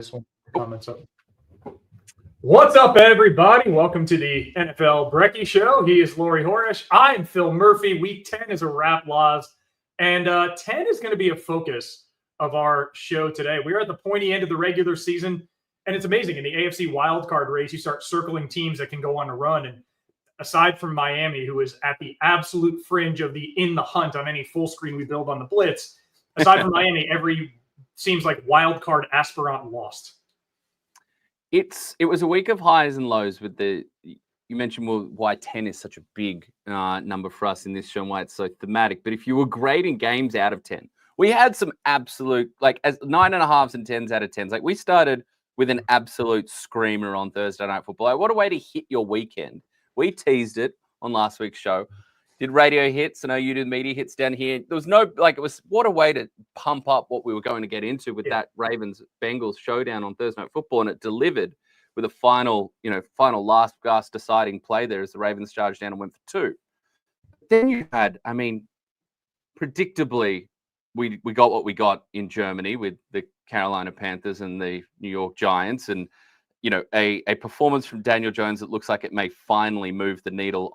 This one comments up. What's up, everybody? Welcome to the NFL Brekkie Show. He is Laurie Horesh. I'm Phil Murphy. Week 10 is a wrap, Laws. And 10 is going to be a focus of our show today. We are at the pointy end of the regular season, and it's amazing. In the AFC wildcard race, you start circling teams that can go on a run. And aside from Miami, who is at the absolute fringe of the in the hunt on any full screen we build on the Blitz, aside from Miami, every seems like wild card aspirant lost. It was a week of highs and lows with you mentioned why 10 is such a big number for us in this show and why it's so thematic. But if you were grading games out of 10, we had some absolute, as 9.5s and 10s out of 10s. Like, we started with an absolute screamer on Thursday Night Football. What a way to hit your weekend. We teased it on last week's show. Did radio hits. I know you did media hits down here. There was no, what a way to pump up what we were going to get into with that Ravens-Bengals showdown on Thursday Night Football, and it delivered with a final last gasp deciding play there as the Ravens charged down and went for two. Then you had, predictably, we got what we got in Germany with the Carolina Panthers and the New York Giants, and a performance from Daniel Jones that looks like it may finally move the needle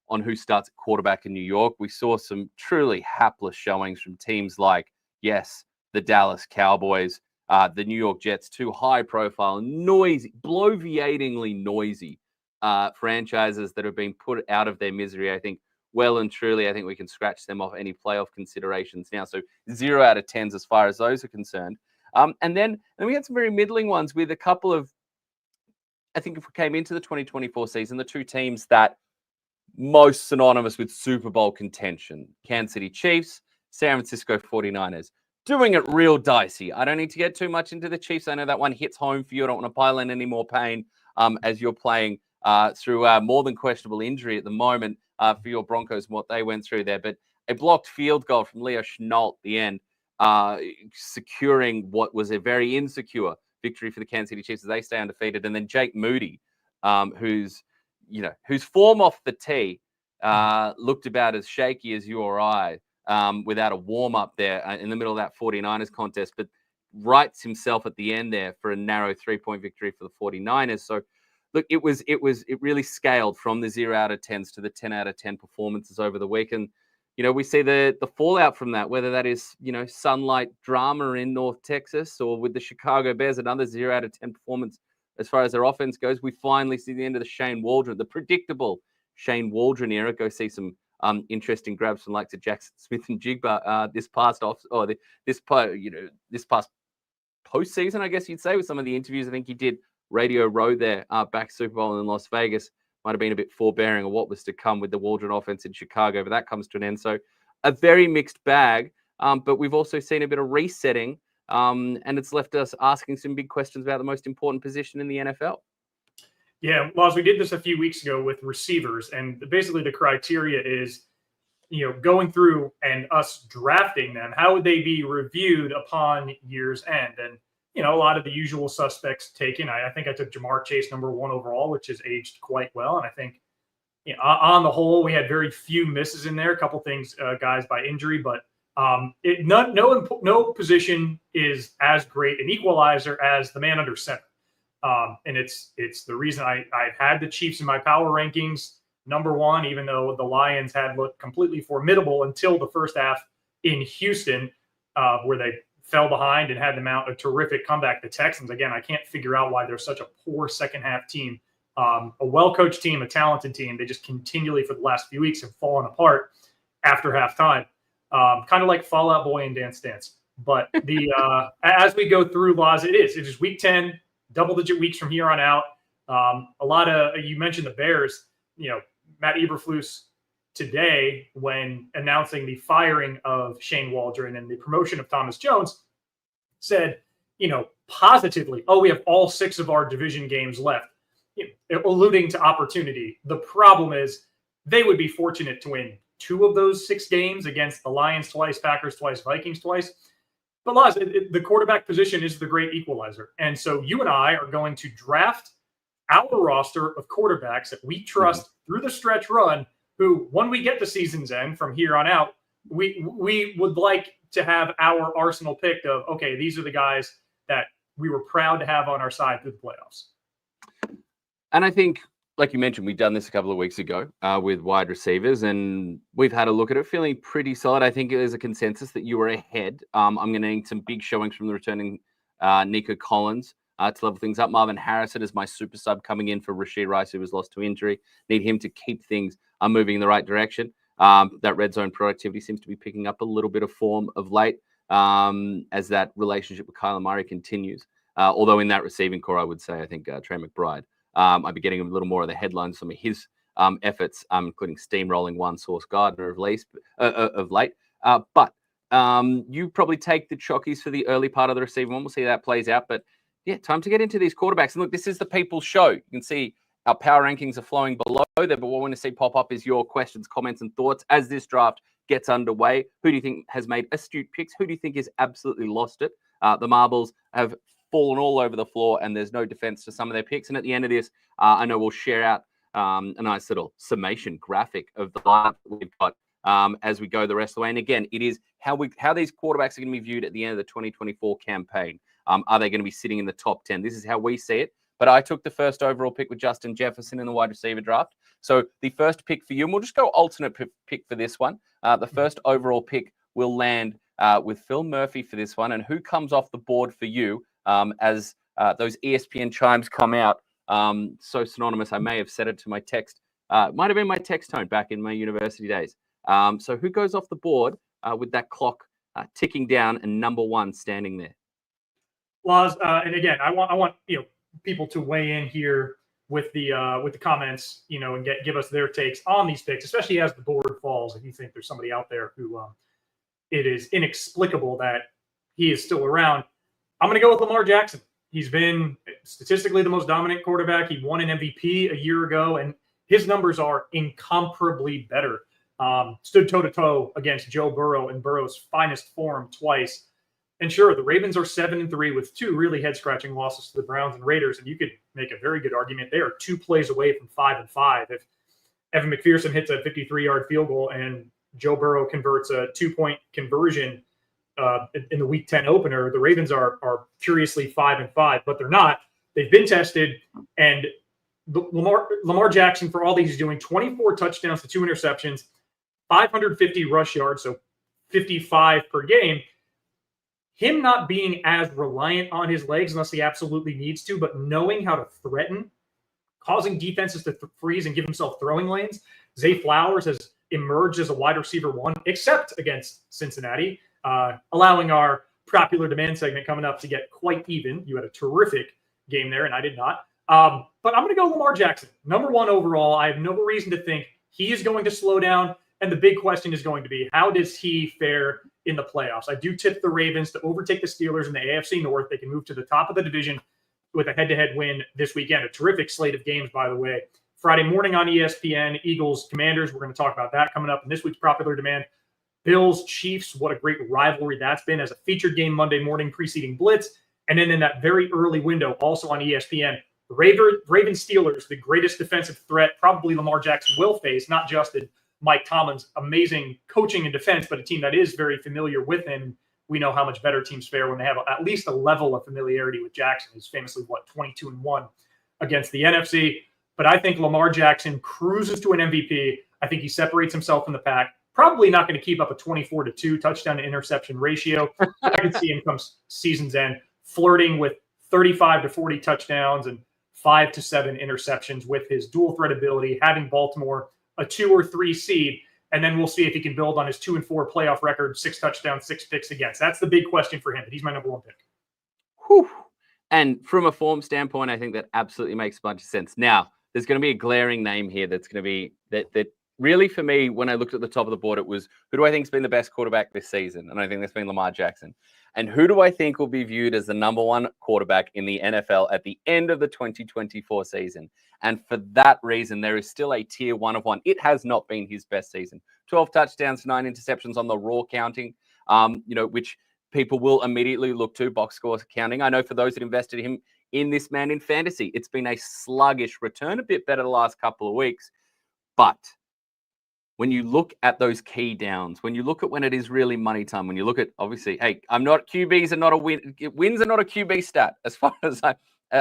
on who starts at quarterback in New York. We saw some truly hapless showings from teams like, yes, the Dallas Cowboys, the New York Jets, two high-profile, noisy, bloviatingly noisy franchises that have been put out of their misery. I think well and truly, I think we can scratch them off any playoff considerations now. So 0 out of 10s as far as those are concerned. And then we had some very middling ones with a couple of, I think if we came into the 2024 season, the two teams that most synonymous with Super Bowl contention, Kansas City Chiefs, San Francisco 49ers, doing it real dicey. I don't need to get too much into the Chiefs. I know that one hits home for you. I don't want to pile in any more pain as you're playing through more than questionable injury at the moment for your Broncos and what they went through there. But a blocked field goal from Leo Chenal at the end, securing what was a very insecure victory for the Kansas City Chiefs as they stay undefeated. And then Jake Moody, whose form off the tee looked about as shaky as you or I without a warm-up there in the middle of that 49ers contest, but rights himself at the end there for a narrow 3-point victory for the 49ers. So, look, it really scaled from the 0 out of 10s to the 10 out of 10 performances over the week. And, we see the fallout from that, whether that is, sunlight drama in North Texas or with the Chicago Bears, another 0 out of 10 performance. As far as their offense goes, we finally see the end of the Shane Waldron, the predictable Shane Waldron era. Go see some interesting grabs from likes of Jackson Smith and Jigba this past postseason, I guess you'd say, with some of the interviews. I think he did Radio Row there back Super Bowl in Las Vegas. Might have been a bit forbearing of what was to come with the Waldron offense in Chicago, but that comes to an end. So a very mixed bag, but we've also seen a bit of resetting. And it's left us asking some big questions about the most important position in the NFL. Yeah, Laws, we did this a few weeks ago with receivers, and basically the criteria is, going through and us drafting them, how would they be reviewed upon year's end? And, a lot of the usual suspects taken. I think I took Jamar Chase number 1 overall, which has aged quite well. And I think, on the whole, we had very few misses in there. A couple things, guys by injury, but no position is as great an equalizer as the man under center. And it's the reason I had the Chiefs in my power rankings number 1, even though the Lions had looked completely formidable until the first half in Houston, where they fell behind and had to mount a terrific comeback. The Texans, again, I can't figure out why they're such a poor second half team. A well-coached team, a talented team. They just continually for the last few weeks have fallen apart after halftime. Kind of like Fall Out Boy and Dance Dance. But as we go through, Laws, it is week 10, double-digit weeks from here on out. A lot of, you mentioned the Bears, Matt Eberflus today, when announcing the firing of Shane Waldron and the promotion of Thomas Jones, said, positively, we have all 6 of our division games left, alluding to opportunity. The problem is they would be fortunate to win 2 of those 6 games against the Lions twice, Packers twice, Vikings twice. But Laz, the quarterback position is the great equalizer. And so you and I are going to draft our roster of quarterbacks that we trust through the stretch run, who, when we get to season's end from here on out, we would like to have our arsenal picked of, okay, these are the guys that we were proud to have on our side through the playoffs. And I think, like you mentioned, we've done this a couple of weeks ago with wide receivers, and we've had a look at it, feeling pretty solid. I think there's a consensus that you were ahead. I'm going to need some big showings from the returning Nico Collins to level things up. Marvin Harrison is my super sub coming in for Rashid Rice, who was lost to injury. Need him to keep things moving in the right direction. That red zone productivity seems to be picking up a little bit of form of late as that relationship with Kyler Murray continues. Although in that receiving core, I would say I think Trey McBride. I'd be getting a little more of the headlines, some of his efforts, including steamrolling one Sauce Gardner of late. But you probably take the chockies for the early part of the receiving one. We'll see how that plays out. But yeah, time to get into these quarterbacks. And look, this is the people's show. You can see our power rankings are flowing below there, but what we want to see pop up is your questions, comments, and thoughts as this draft gets underway. Who do you think has made astute picks? Who do you think has absolutely lost it? The marbles have fallen all over the floor, and there's no defense to some of their picks. And at the end of this, I know we'll share out a nice little summation graphic of the lineup that we've got as we go the rest of the way. And again, it is how these quarterbacks are going to be viewed at the end of the 2024 campaign. Are they going to be sitting in the top 10? This is how we see it. But I took the first overall pick with Justin Jefferson in the wide receiver draft. So the first pick for you, and we'll just go alternate pick for this one. The first overall pick will land with Phil Murphy for this one. And who comes off the board for you as those ESPN chimes come out? So synonymous, I may have set it to my text. It might have been my text tone back in my university days. So who goes off the board with that clock ticking down and number one standing there? Well, and again, I want people to weigh in here with the comments, and give us their takes on these picks, especially as the board falls. If you think there's somebody out there who it is inexplicable that he is still around, I'm going to go with Lamar Jackson. He's been statistically the most dominant quarterback. He won an MVP a year ago, and his numbers are incomparably better. Stood toe-to-toe against Joe Burrow in Burrow's finest form twice. And sure, the Ravens are 7-3 with two really head-scratching losses to the Browns and Raiders, and you could make a very good argument they are 2 plays away from 5-5. If Evan McPherson hits a 53-yard field goal and Joe Burrow converts a 2-point conversion in the Week 10 opener, the Ravens are curiously 5-5, but they're not. They've been tested, and Lamar Jackson, for all that he's doing, 24 touchdowns to 2 interceptions, 550 rush yards, so 55 per game. Him not being as reliant on his legs unless he absolutely needs to, but knowing how to threaten, causing defenses to freeze and give himself throwing lanes. Zay Flowers has emerged as a wide receiver one, except against Cincinnati, allowing our popular demand segment coming up to get quite even. You had a terrific game there, and I did not. But I'm going to go Lamar Jackson. Number one overall. I have no reason to think he is going to slow down. And the big question is going to be, how does he fare in the playoffs? I do tip the Ravens to overtake the Steelers in the AFC North. They can move to the top of the division with a head-to-head win this weekend. A terrific slate of games, by the way. Friday morning on ESPN, Eagles, Commanders. We're going to talk about that coming up in this week's Popular Demand. Bills, Chiefs, what a great rivalry that's been as a featured game Monday morning preceding Blitz. And then in that very early window, also on ESPN, Ravens Steelers, the greatest defensive threat probably Lamar Jackson will face, not just in Mike Tomlin's amazing coaching and defense, but a team that is very familiar with him. We know how much better teams fare when they have at least a level of familiarity with Jackson. He's famously, 22-1 against the NFC. But I think Lamar Jackson cruises to an MVP. I think he separates himself from the pack. Probably not going to keep up a 24-2 touchdown to interception ratio. I can see him come season's end flirting with 35 to 40 touchdowns and 5 to 7 interceptions with his dual threat ability, having Baltimore a 2 or 3 seed, and then we'll see if he can build on his 2-4 playoff record, 6 touchdowns, 6 picks against. That's the big question for him, but he's my number one pick. Whew. And from a form standpoint, I think that absolutely makes a bunch of sense. Now, there's going to be a glaring name here that's going to be that really, for me, when I looked at the top of the board, it was, who do I think has been the best quarterback this season? And I think that's been Lamar Jackson. And who do I think will be viewed as the number one quarterback in the NFL at the end of the 2024 season? And for that reason, there is still a tier 1 of 1. It has not been his best season. 12 touchdowns, 9 interceptions on the raw counting, which people will immediately look to, box score counting. I know for those that invested him in this man in fantasy, it's been a sluggish return, a bit better the last couple of weeks. But when you look at those key downs, when you look at when it is really money time, when you look at, obviously, hey, QBs are not a win. Wins are not a QB stat as far as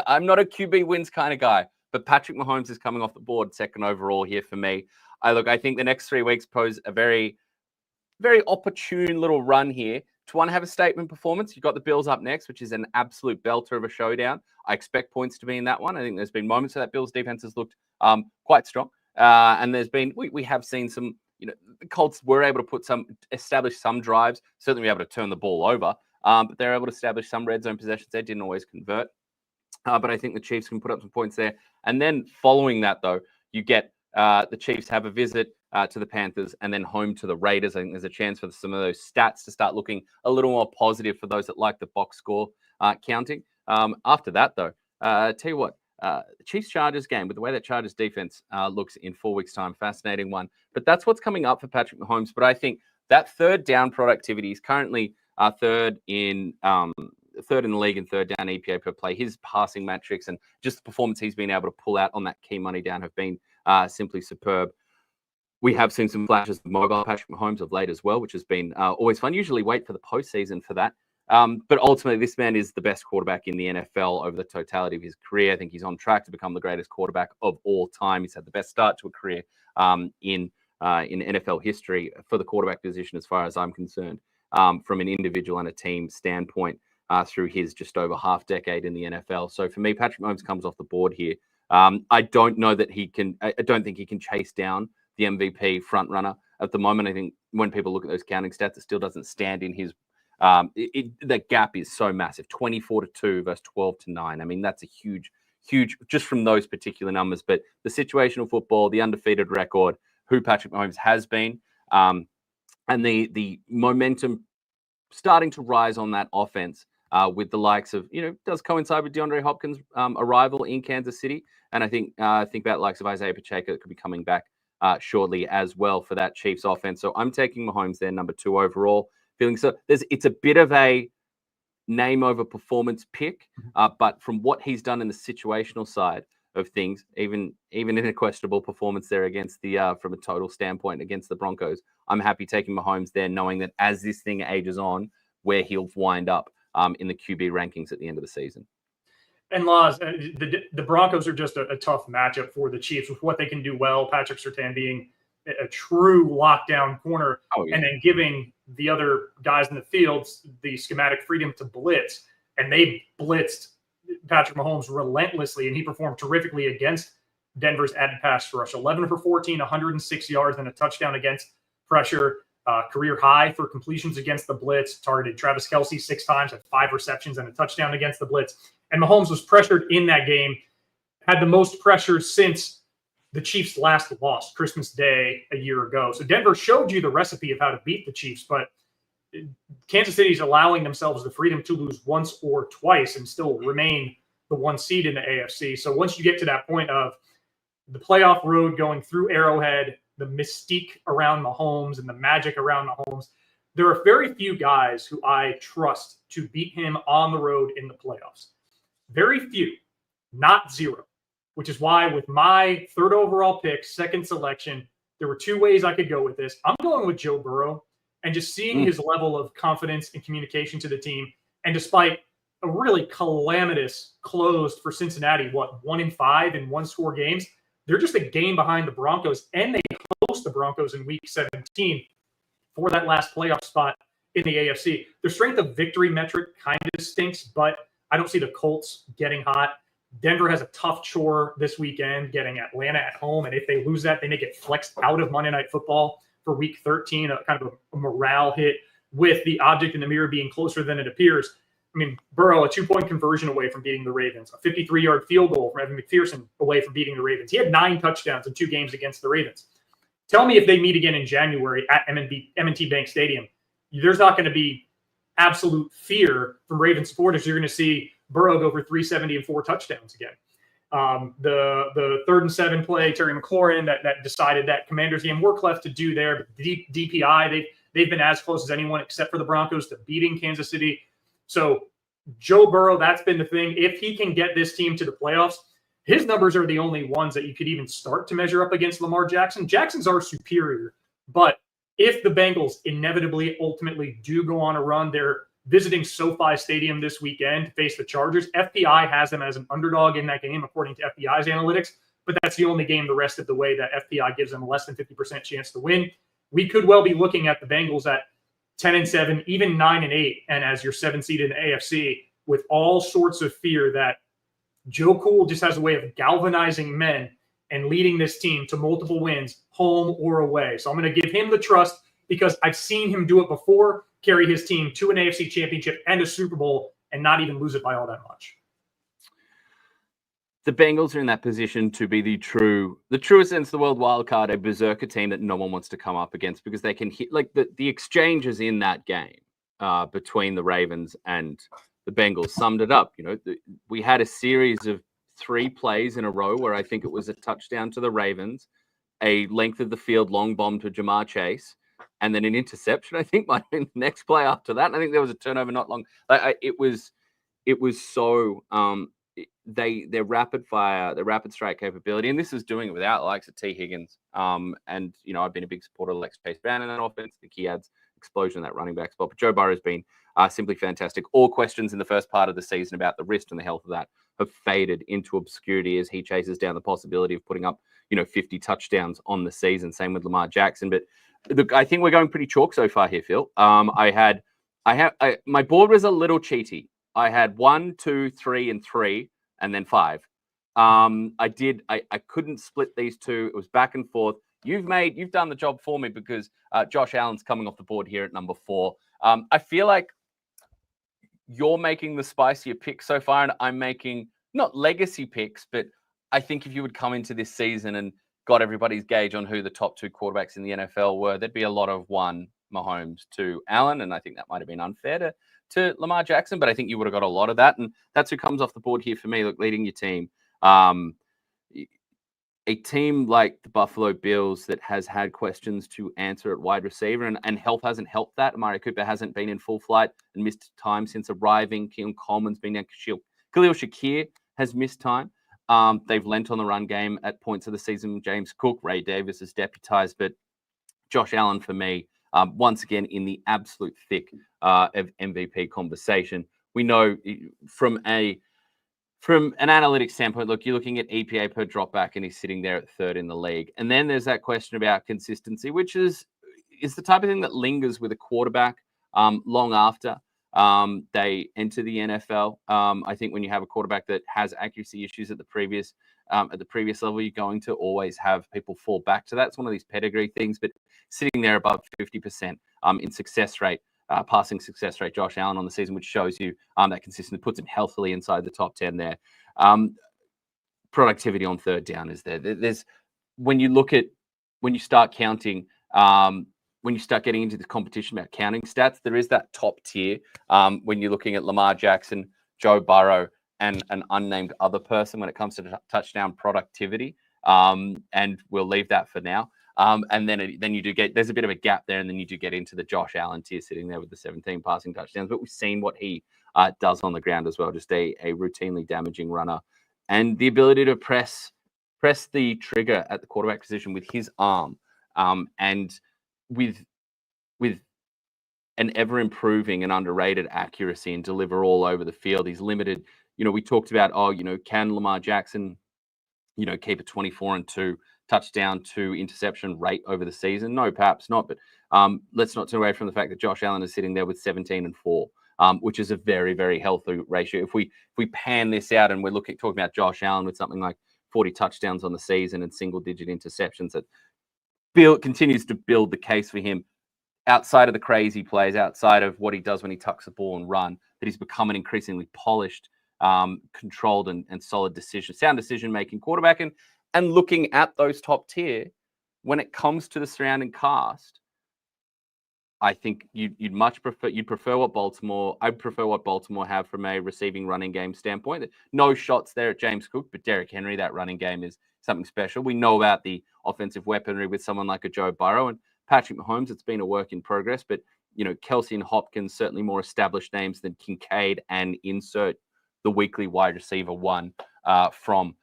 I'm not a QB wins kind of guy. But Patrick Mahomes is coming off the board second overall here for me. I think the next 3 weeks pose a very, very opportune little run here to have a statement performance. You've got the Bills up next, which is an absolute belter of a showdown. I expect points to be in that one. I think there's been moments where that Bills defense has looked quite strong. And there's been, we have seen some, the Colts were able to establish some drives, certainly be able to turn the ball over, but they're able to establish some red zone possessions. They didn't always convert. But I think the Chiefs can put up some points there. And then following that, though, you get the Chiefs have a visit to the Panthers and then home to the Raiders. I think there's a chance for some of those stats to start looking a little more positive for those that like the box score counting. After that, though, tell you what, the Chiefs-Chargers game, with the way that Chargers defense looks in 4 weeks' time, fascinating one. But that's what's coming up for Patrick Mahomes. But I think that third down productivity is currently third in the league in third down EPA per play. His passing metrics and just the performance he's been able to pull out on that key money down have been simply superb. We have seen some flashes of mobile Patrick Mahomes of late as well, which has been always fun. Usually wait for the postseason for that. But ultimately, this man is the best quarterback in the NFL over the totality of his career. I think he's on track to become the greatest quarterback of all time. He's had the best start to a career in NFL history for the quarterback position, as far as I'm concerned, from an individual and a team standpoint through his just over half decade in the NFL. So for me, Patrick Mahomes comes off the board here. I don't know that he can. I don't think he can chase down the MVP front runner at the moment. I think when people look at those counting stats, it still doesn't stand in his. The gap is so massive, 24-2 versus 12-9. I mean, that's a huge, just from those particular numbers. But the situational football, the undefeated record, who Patrick Mahomes has been, and the momentum starting to rise on that offense with the likes of, does coincide with DeAndre Hopkins' arrival in Kansas City. And I think about the likes of Isaiah Pacheco that could be coming back shortly as well for that Chiefs offense. So I'm taking Mahomes there, number 2 overall. Feeling so it's a bit of a name over performance pick, but from what he's done in the situational side of things, even in a questionable performance there against the from a total standpoint against the Broncos, I'm happy taking Mahomes there, knowing that as this thing ages on, where he'll wind up in the QB rankings at the end of the season. And Laz, the Broncos are just a tough matchup for the Chiefs with what they can do well. Patrick Surtain being a true lockdown corner, and then giving the other guys in the field the schematic freedom to blitz. And they blitzed Patrick Mahomes relentlessly, and he performed terrifically against Denver's added pass rush. 11 for 14, 106 yards, and a touchdown against pressure. Career high for completions against the blitz. Targeted Travis Kelce 6 times, had 5 receptions and a touchdown against the blitz. And Mahomes was pressured in that game, had the most pressure since the Chiefs last lost Christmas Day a year ago. So Denver showed you the recipe of how to beat the Chiefs, but Kansas City's allowing themselves the freedom to lose once or twice and still remain the 1 seed in the AFC. So once you get to that point of the playoff road going through Arrowhead, the mystique around Mahomes and the magic around Mahomes, there are very few guys who I trust to beat him on the road in the playoffs. Very few, not zero. Which is why with my 3rd overall pick, 2nd selection, there were 2 ways I could go with this. I'm going with Joe Burrow and just seeing his level of confidence and communication to the team. And despite a really calamitous close for Cincinnati, 1-5 in 1-score games, they're just a game behind the Broncos, and they host the Broncos in week 17 for that last playoff spot in the AFC. Their strength of victory metric kind of stinks, but I don't see the Colts getting hot. Denver has a tough chore this weekend, getting Atlanta at home. And if they lose that, they may get flexed out of Monday Night Football for week 13, a kind of a morale hit with the object in the mirror being closer than it appears. I mean, Burrow, a 2-point conversion away from beating the Ravens, a 53-yard field goal from Evan McPherson away from beating the Ravens. He had 9 touchdowns in 2 games against the Ravens. Tell me if they meet again in January at M&T Bank Stadium, there's not going to be absolute fear from Ravens supporters. You're going to see Burrow go for 370 and 4 touchdowns again. The 3rd and 7 play, Terry McLaurin, that decided that Commanders game, work left to do there. But the DPI, they've been as close as anyone except for the Broncos to beating Kansas City. So Joe Burrow, that's been the thing. If he can get this team to the playoffs, his numbers are the only ones that you could even start to measure up against Lamar Jackson. Jackson's are superior But if the Bengals inevitably, ultimately do go on a run, they're visiting SoFi Stadium this weekend to face the Chargers. FPI has them as an underdog in that game, according to FPI's analytics, but that's the only game the rest of the way that FPI gives them a less than 50% chance to win. We could well be looking at the Bengals at 10-7, even 9-8, and as your 7th seed in the AFC, with all sorts of fear that Joe Cool just has a way of galvanizing men and leading this team to multiple wins, home or away. So I'm going to give him the trust because I've seen him do it before, carry his team to an AFC championship and a Super Bowl and not even lose it by all that much. The Bengals are in that position to be the truest sense of the world wild card, a berserker team that no one wants to come up against because they can hit like the exchanges in that game between the Ravens and the Bengals summed it up. We had a series of 3 plays in a row where I think it was a touchdown to the Ravens, a length of the field long bomb to Jamar Chase, and then an interception. I think might have been the next play after that. And I think there was a turnover not long. It was so their rapid fire, their rapid strike capability, and this is doing it without the likes of T. Higgins. And I've been a big supporter of Lex Chase Brown in that offense. I think he adds explosion in that running back spot. But Joe Burrow has been simply fantastic. All questions in the first part of the season about the wrist and the health of that have faded into obscurity as he chases down the possibility of putting up 50 touchdowns on the season. Same with Lamar Jackson. But look, I think we're going pretty chalk so far here, Phil. My board was a little cheaty. I had 1, 2, 3, and 3, and then 5. I couldn't split these two. It was back and forth. You've done the job for me because Josh Allen's coming off the board here at number 4. I feel like you're making the spicier picks so far, and I'm making not legacy picks, but I think if you would come into this season and got everybody's gauge on who the top 2 quarterbacks in the NFL were, there'd be a lot of 1 Mahomes, 2 Allen, and I think that might have been unfair to Lamar Jackson, but I think you would have got a lot of that, and that's who comes off the board here for me. Look, leading your team. A team like the Buffalo Bills that has had questions to answer at wide receiver, and health hasn't helped that. Amari Cooper hasn't been in full flight and missed time since arriving. Keon Coleman's been down. Khalil Shakir has missed time. They've lent on the run game at points of the season. James Cook, Ray Davis is deputized, but Josh Allen for me, once again in the absolute thick of MVP conversation. We know from an analytics standpoint, look, you're looking at EPA per dropback, and he's sitting there at 3rd in the league. And then there's that question about consistency, which is the type of thing that lingers with a quarterback long after they enter the NFL. I think when you have a quarterback that has accuracy issues at the previous level, you're going to always have people fall back to that. It's one of these pedigree things, but sitting there above 50% in success rate, passing success rate, Josh Allen on the season, which shows you that consistency, puts him healthily inside the top 10 there. Productivity on 3rd down is there. There's when you start counting, when you start getting into the competition about counting stats, there is that top tier when you're looking at Lamar Jackson, Joe Burrow, and an unnamed other person when it comes to touchdown productivity. And we'll leave that for now. And then you do get, there's a bit of a gap there, and then you do get into the Josh Allen tier sitting there with the 17 passing touchdowns. But we've seen what he does on the ground as well, just a routinely damaging runner. And the ability to press the trigger at the quarterback position with his arm, and with an ever-improving and underrated accuracy and deliver all over the field. He's limited. We talked about, can Lamar Jackson, keep a 24-2 touchdown to interception rate over the season? No, perhaps not. But let's not turn away from the fact that Josh Allen is sitting there with 17-4, which is a very, very healthy ratio. If we pan this out and we're talking about Josh Allen with something like 40 touchdowns on the season and single-digit interceptions, that continues to build the case for him outside of the crazy plays, outside of what he does when he tucks the ball and run, that he's become an increasingly polished, controlled and sound decision-making quarterback. And looking at those top tier, when it comes to the surrounding cast, I think you'd prefer what Baltimore. I'd prefer what Baltimore have from a receiving running game standpoint. No shots there at James Cook, but Derrick Henry, that running game is something special. We know about the offensive weaponry with someone like a Joe Burrow and Patrick Mahomes. It's been a work in progress, but Kelsey and Hopkins, certainly more established names than Kincaid, and insert the weekly wide receiver one from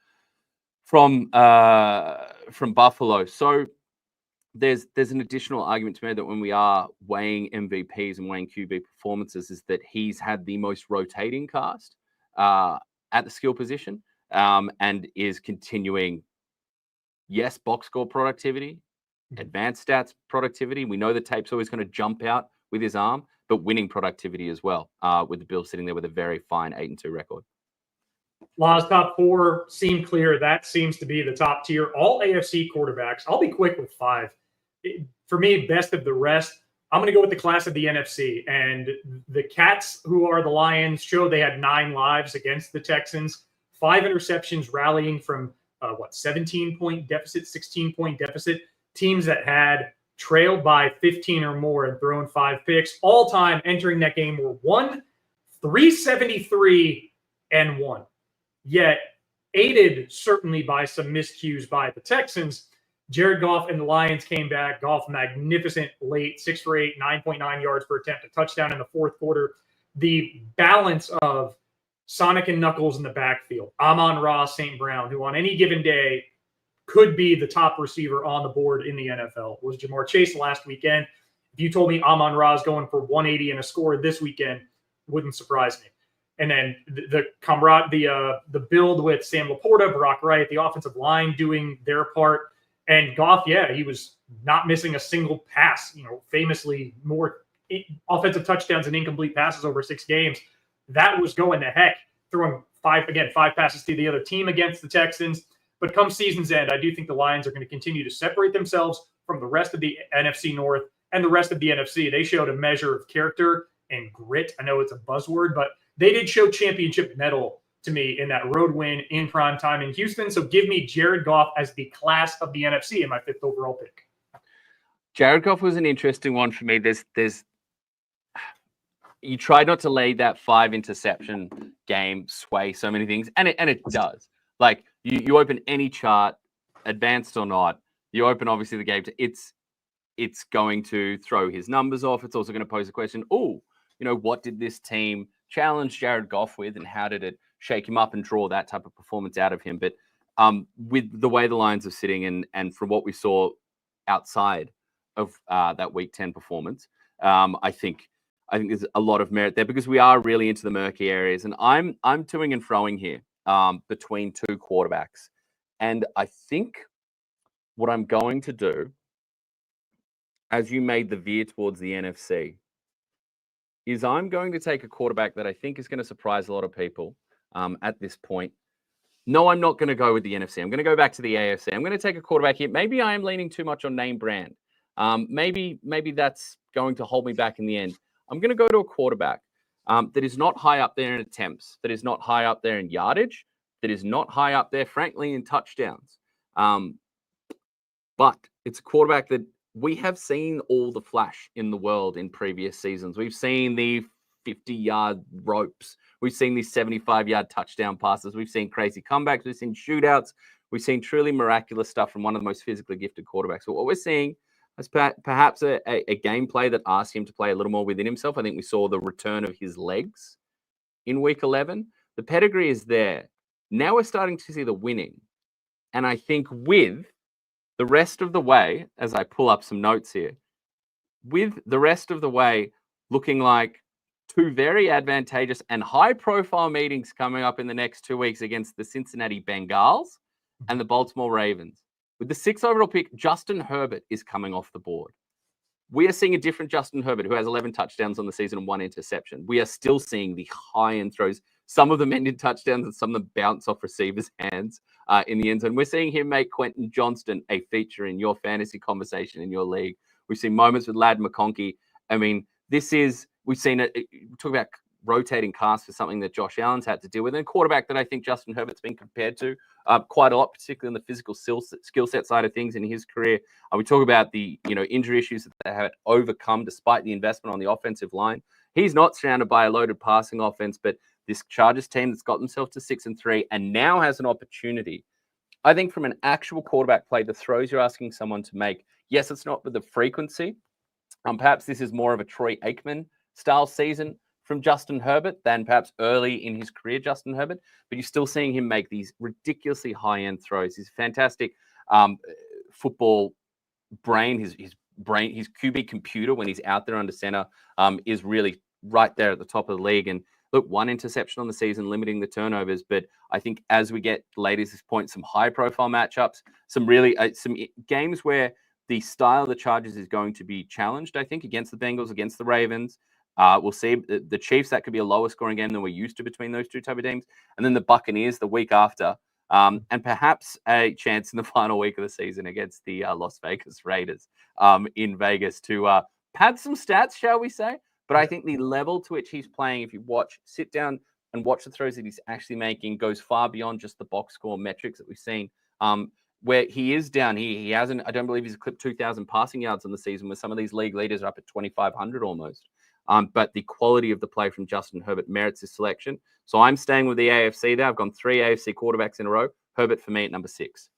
Buffalo. So there's an additional argument to me that when we are weighing MVPs and weighing QB performances, is that he's had the most rotating cast at the skill position, and is continuing. Yes, box score productivity, advanced stats productivity. We know the tape's always going to jump out with his arm, but winning productivity as well, with the Bills sitting there with a very fine 8-2 record. Law's top 4 seem clear. That seems to be the top tier. All AFC quarterbacks. I'll be quick with 5. For me, best of the rest, I'm going to go with the class of the NFC. And the Cats, who are the Lions, showed they had 9 lives against the Texans. 5 interceptions, rallying from 17-point deficit, 16-point deficit. Teams that had trailed by 15 or more and thrown 5 picks. All time entering that game were 373 and 1. Yet, aided certainly by some miscues by the Texans, Jared Goff and the Lions came back. Goff, magnificent late, 6 for 8, 9.9 yards per attempt, a touchdown in the fourth quarter. The balance of Sonic and Knuckles in the backfield, Amon-Ra St. Brown, who on any given day could be the top receiver on the board in the NFL, was Jamar Chase last weekend. If you told me Amon-Ra is going for 180 and a score this weekend, wouldn't surprise me. And then the build with Sam Laporta, Brock Wright, the offensive line doing their part. And Goff, he was not missing a single pass, famously more offensive touchdowns and incomplete passes over 6 games. That was going to heck, throwing 5 passes to the other team against the Texans. But come season's end, I do think the Lions are going to continue to separate themselves from the rest of the NFC North and the rest of the NFC. They showed a measure of character and grit. I know it's a buzzword, but they did show championship mettle to me in that road win in prime time in Houston. So give me Jared Goff as the class of the NFC in my 5th overall pick. Jared Goff was an interesting one for me. You tried not to lay that 5 interception game sway so many things, and it does. Like you open any chart, advanced or not, you open obviously the game. It's going to throw his numbers off. It's also going to pose a question. What did this team challenge Jared Goff with, and how did it shake him up and draw that type of performance out of him? But with the way the Lions are sitting, and from what we saw outside of that Week 10 performance, I think there's a lot of merit there, because we are really into the murky areas, and I'm toing and froing here between 2 quarterbacks, and I think what I'm going to do, as you made the veer towards the NFC, is I'm going to take a quarterback that I think is going to surprise a lot of people at this point. No, I'm not going to go with the NFC. I'm going to go back to the AFC. I'm going to take a quarterback here. Maybe I am leaning too much on name brand. Maybe that's going to hold me back in the end. I'm going to go to a quarterback that is not high up there in attempts, that is not high up there in yardage, that is not high up there, frankly, in touchdowns. But it's a quarterback that we have seen all the flash in the world in previous seasons. We've seen the 50-yard ropes. We've seen these 75-yard touchdown passes. We've seen crazy comebacks. We've seen shootouts. We've seen truly miraculous stuff from one of the most physically gifted quarterbacks. So what we're seeing is perhaps a gameplay that asks him to play a little more within himself. I think we saw the return of his legs in Week 11. The pedigree is there. Now we're starting to see the winning. And I think with the rest of the way, as I pull up some notes here, with the rest of the way looking like 2 very advantageous and high-profile meetings coming up in the next 2 weeks against the Cincinnati Bengals and the Baltimore Ravens. With the 6th overall pick, Justin Herbert is coming off the board. We are seeing a different Justin Herbert, who has 11 touchdowns on the season and 1 interception. We are still seeing the high-end throws. Some of them end in touchdowns and some of them bounce off receivers' hands in the end zone. We're seeing him make Quentin Johnston a feature in your fantasy conversation in your league. We've seen moments with Ladd McConkey. I mean, we've seen it. Talk about rotating cast for something that Josh Allen's had to deal with, and a quarterback that I think Justin Herbert's been compared to quite a lot, particularly on the physical skill set side of things in his career. We talk about the injury issues that they have overcome despite the investment on the offensive line. He's not surrounded by a loaded passing offense, but this Chargers team that's got themselves to 6-3 and now has an opportunity. I think from an actual quarterback play, the throws you're asking someone to make, yes, it's not with the frequency. Perhaps this is more of a Troy Aikman style season from Justin Herbert than perhaps early in his career, Justin Herbert, but you're still seeing him make these ridiculously high-end throws. He's a fantastic football brain, his QB computer when he's out there under center is really right there at the top of the league. And look, 1 interception on the season, limiting the turnovers. But I think as we get later to this point, some high-profile matchups, some really some games where the style of the Chargers is going to be challenged, I think, against the Bengals, against the Ravens. We'll see the Chiefs. That could be a lower scoring game than we're used to between those two type of teams. And then the Buccaneers the week after. And perhaps a chance in the final week of the season against the Las Vegas Raiders in Vegas to pad some stats, shall we say. But I think the level to which he's playing, if you sit down and watch the throws that he's actually making, goes far beyond just the box score metrics that we've seen. Where he is down, he hasn't, I don't believe he's clipped 2,000 passing yards on the season, where some of these league leaders are up at 2,500 almost. But the quality of the play from Justin Herbert merits his selection. So I'm staying with the AFC there. I've gone 3 AFC quarterbacks in a row. Herbert for me at number 6.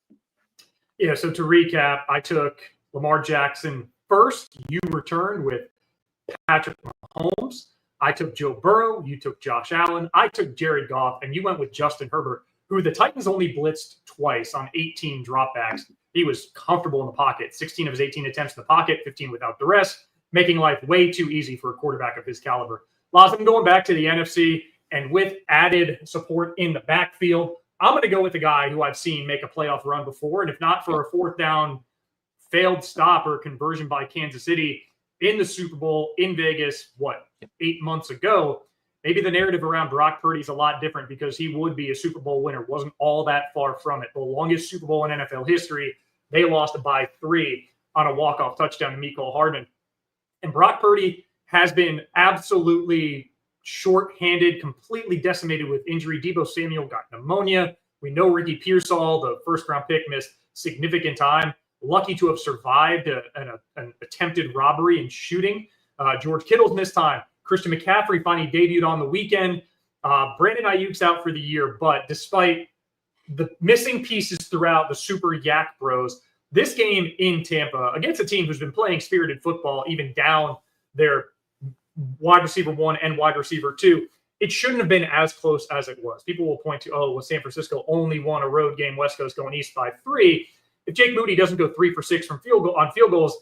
Yeah, so to recap, I took Lamar Jackson first. You returned with Patrick Mahomes. I took Joe Burrow. You took Josh Allen. I took Jared Goff, and you went with Justin Herbert, who the Titans only blitzed twice on 18 dropbacks. He was comfortable in the pocket. 16 of his 18 attempts in the pocket, 15 without duress, making life way too easy for a quarterback of his caliber. Lots of them going back to the NFC, and with added support in the backfield, I'm going to go with the guy who I've seen make a playoff run before, and if not for a 4th down failed stop or conversion by Kansas City in the Super Bowl in Vegas, 8 months ago, maybe the narrative around Brock Purdy is a lot different because he would be a Super Bowl winner. Wasn't all that far from it. The longest Super Bowl in NFL history, they lost by 3 on a walk-off touchdown to Mecole Hardman. And Brock Purdy has been absolutely short-handed, completely decimated with injury. Deebo Samuel got pneumonia. We know Ricky Pearsall, the first-round pick, missed significant time. Lucky to have survived an attempted robbery and shooting. George Kittle's missed time. Christian McCaffrey finally debuted on the weekend. Brandon Ayuk's out for the year, but despite the missing pieces throughout the Super Yak Bros, this game in Tampa against a team who's been playing spirited football, even down their wide receiver 1 and wide receiver 2, it shouldn't have been as close as it was. People will point to, San Francisco only won a road game, West Coast going east by 3. If Jake Moody doesn't go 3 for 6 from field goals,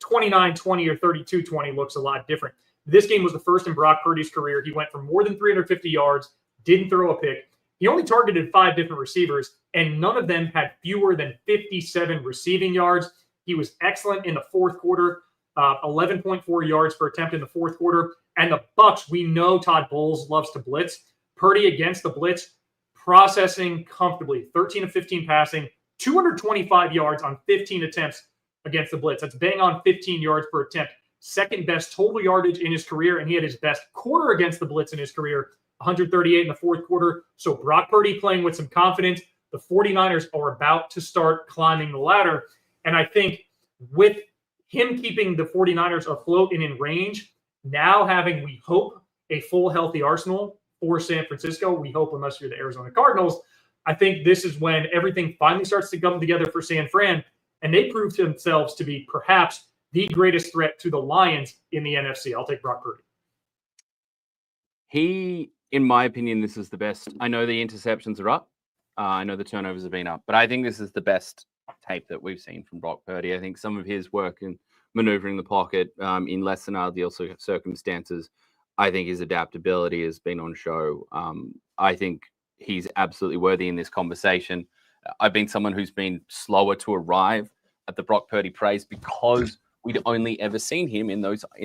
29-20 or 32-20 looks a lot different. This game was the first in Brock Purdy's career. He went for more than 350 yards, didn't throw a pick. He only targeted 5 different receivers, and none of them had fewer than 57 receiving yards. He was excellent in the fourth quarter, 11.4 yards per attempt in the fourth quarter. And the Bucs, we know Todd Bowles loves to blitz. Purdy against the blitz, processing comfortably, 13 of 15 passing, 225 yards on 15 attempts against the blitz. That's bang on 15 yards per attempt. Second best total yardage in his career, and he had his best quarter against the blitz in his career, 138 in the fourth quarter. So Brock Purdy playing with some confidence. The 49ers are about to start climbing the ladder. And I think with him keeping the 49ers afloat and in range, now having, we hope, a full healthy arsenal for San Francisco, we hope, unless you're the Arizona Cardinals, I think this is when everything finally starts to come together for San Fran, and they prove to themselves to be perhaps the greatest threat to the Lions in the NFC. I'll take Brock Purdy. He, in my opinion, this is the best. I know the interceptions are up. I know the turnovers have been up, but I think this is the best tape that we've seen from Brock Purdy. I think some of his work in maneuvering the pocket in less than ideal circumstances, I think his adaptability has been on show. I think he's absolutely worthy in this conversation. I've been someone who's been slower to arrive at the Brock Purdy praise because we'd only ever seen him in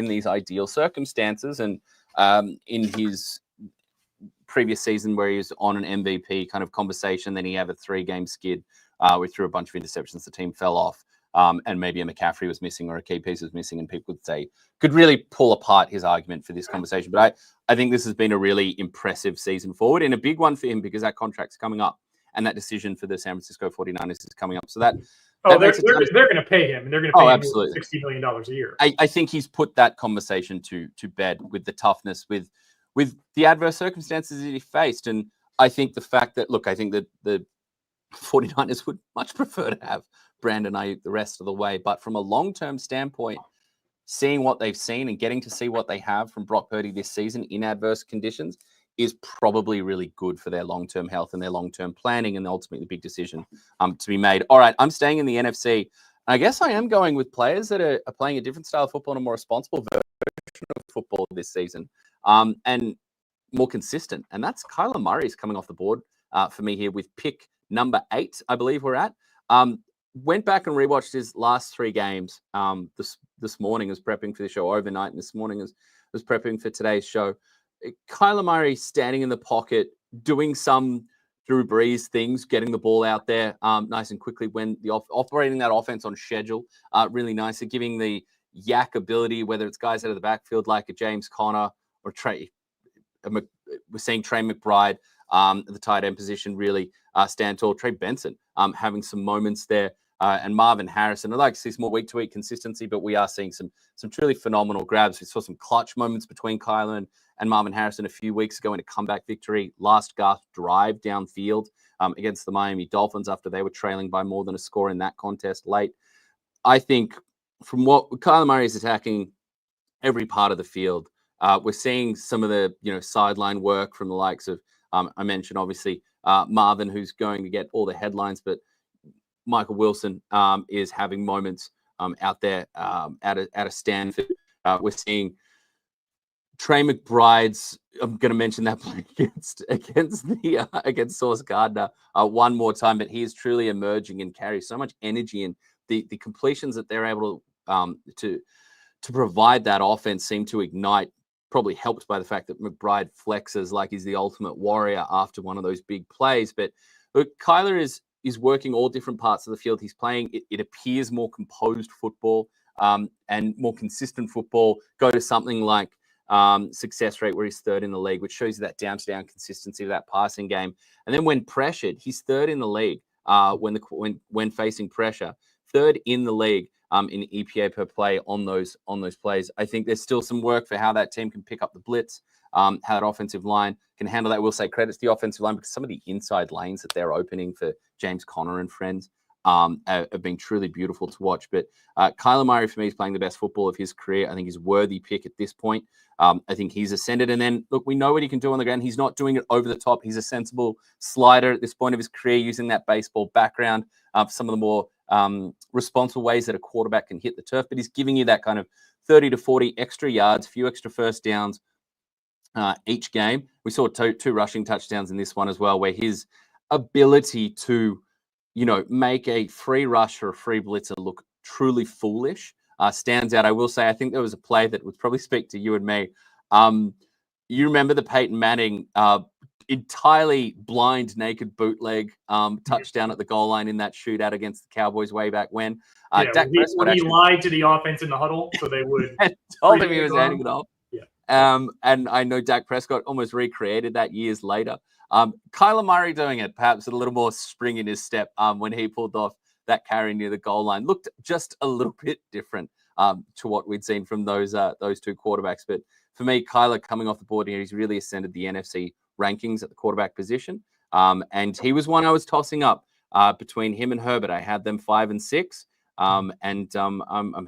these ideal circumstances. And in his previous season where he was on an MVP kind of conversation, then he had a 3-game skid. We threw a bunch of interceptions. The team fell off. And maybe a McCaffrey was missing or a key piece was missing, and people would say, could really pull apart his argument for this conversation. But I think this has been a really impressive season forward and a big one for him because that contract's coming up and that decision for the San Francisco 49ers is coming up. So they're going to pay him, and they're going to pay him absolutely $60 million a year. I think he's put that conversation to bed with the toughness, with the adverse circumstances that he faced. And I think the fact that, I think that the 49ers would much prefer to have Brandon Ayuk the rest of the way. But from a long-term standpoint, seeing what they've seen and getting to see what they have from Brock Purdy this season in adverse conditions is probably really good for their long-term health and their long-term planning and ultimately the big decision to be made. All right, I'm staying in the NFC. I guess I am going with players that are playing a different style of football and a more responsible version of football this season, and more consistent. And that's Kyler Murray's coming off the board for me here with pick number 8, I believe we're at. Went back and rewatched his last 3 games this morning as prepping for the show overnight, and this morning as was prepping for today's show. Kyler Murray standing in the pocket, doing some Drew Brees things, getting the ball out there nice and quickly when operating that offense on schedule, really nice. Giving the yak ability, whether it's guys out of the backfield like a James Conner or Trey. We're seeing Trey McBride at the tight end position really stand tall. Trey Benson having some moments there. And Marvin Harrison. I'd like to see some more week-to-week consistency, but we are seeing some truly phenomenal grabs. We saw some clutch moments between Kyler and Marvin Harrison a few weeks ago in a comeback victory. Last gasp drive downfield against the Miami Dolphins after they were trailing by more than a score in that contest late. I think from what Kyler Murray is attacking every part of the field, we're seeing some of the sideline work from the likes of, I mentioned obviously Marvin, who's going to get all the headlines, but Michael Wilson is having moments out there at a Stanford. We're seeing Trey McBride's. I'm going to mention that play against Sauce Gardner one more time, but he is truly emerging and carries so much energy, and the completions that they're able to provide that offense seem to ignite. Probably helped by the fact that McBride flexes like he's the ultimate warrior after one of those big plays. But look, Kyler is working all different parts of the field. He's playing, it appears, more composed football and more consistent football. Go to something like success rate where he's 3rd in the league, which shows you that down-to-down consistency of that passing game. And then when pressured, he's 3rd in the league when facing pressure. 3rd in the league in EPA per play on those plays. I think there's still some work for how that team can pick up the blitz, how that offensive line can handle that. We'll say credits to the offensive line because some of the inside lanes that they're opening for James Conner and friends have been truly beautiful to watch. But Kyler Murray, for me, is playing the best football of his career. I think he's a worthy pick at this point. I think he's ascended. And then, look, we know what he can do on the ground. He's not doing it over the top. He's a sensible slider at this point of his career, using that baseball background for some of the more responsible ways that a quarterback can hit the turf. But he's giving you that kind of 30 to 40 extra yards, a few extra first downs each game. We saw two rushing touchdowns in this one as well, where his ability to, make a free rush or a free blitzer look truly foolish stands out. I will say, I think there was a play that would probably speak to you and me. You remember the Peyton Manning entirely blind, naked bootleg touchdown at the goal line in that shootout against the Cowboys way back when. Dak Prescott when he lied to the offense in the huddle so they would told him he was handing it off. Yeah. And I know Dak Prescott almost recreated that years later. Kyler Murray doing it, perhaps a little more spring in his step when he pulled off that carry near the goal line. Looked just a little bit different to what we'd seen from those two quarterbacks. But for me, Kyler coming off the board here, he's really ascended the NFC rankings at the quarterback position. And he was one I was tossing up between him and Herbert. I had them 5 and 6. I'm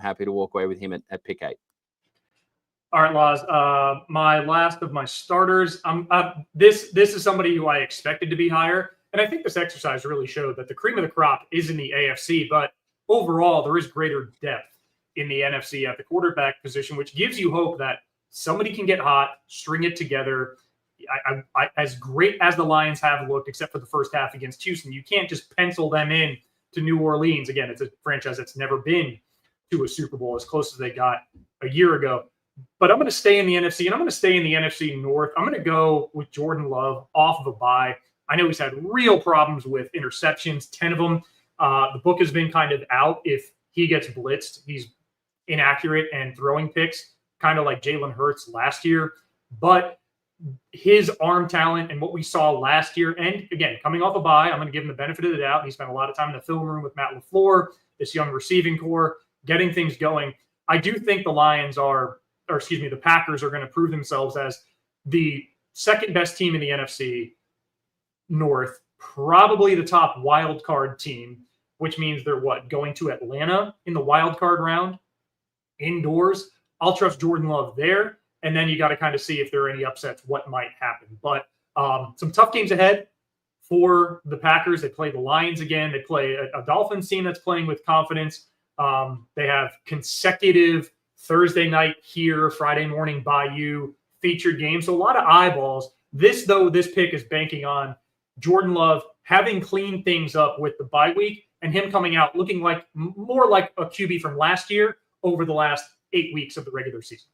happy to walk away with him at pick 8. All right, Laz. My last of my starters. This is somebody who I expected to be higher, and I think this exercise really showed that the cream of the crop is in the AFC, but overall there is greater depth in the NFC at the quarterback position, which gives you hope that somebody can get hot, string it together. As great as the Lions have looked, except for the first half against Houston, you can't just pencil them in to New Orleans. Again, it's a franchise that's never been to a Super Bowl, as close as they got a year ago. But I'm going to stay in the NFC, and I'm going to stay in the NFC North. I'm going to go with Jordan Love off of a bye. I know he's had real problems with interceptions, 10 of them. The book has been kind of out. If he gets blitzed, he's inaccurate and throwing picks, kind of like Jalen Hurts last year. But his arm talent and what we saw last year, and again, coming off a bye, I'm going to give him the benefit of the doubt. He spent a lot of time in the film room with Matt LaFleur, this young receiving core, getting things going. I do think the Packers are going to prove themselves as the second best team in the NFC North, probably the top wild card team, which means they're going to Atlanta in the wild card round indoors. I'll trust Jordan Love there. And then you got to kind of see if there are any upsets, what might happen. But some tough games ahead for the Packers. They play the Lions again. They play a Dolphins team that's playing with confidence. They have consecutive Thursday night here, Friday morning Bayou featured games. So a lot of eyeballs. This pick is banking on Jordan Love having cleaned things up with the bye week and him coming out looking like more like a QB from last year over the last 8 weeks of the regular season.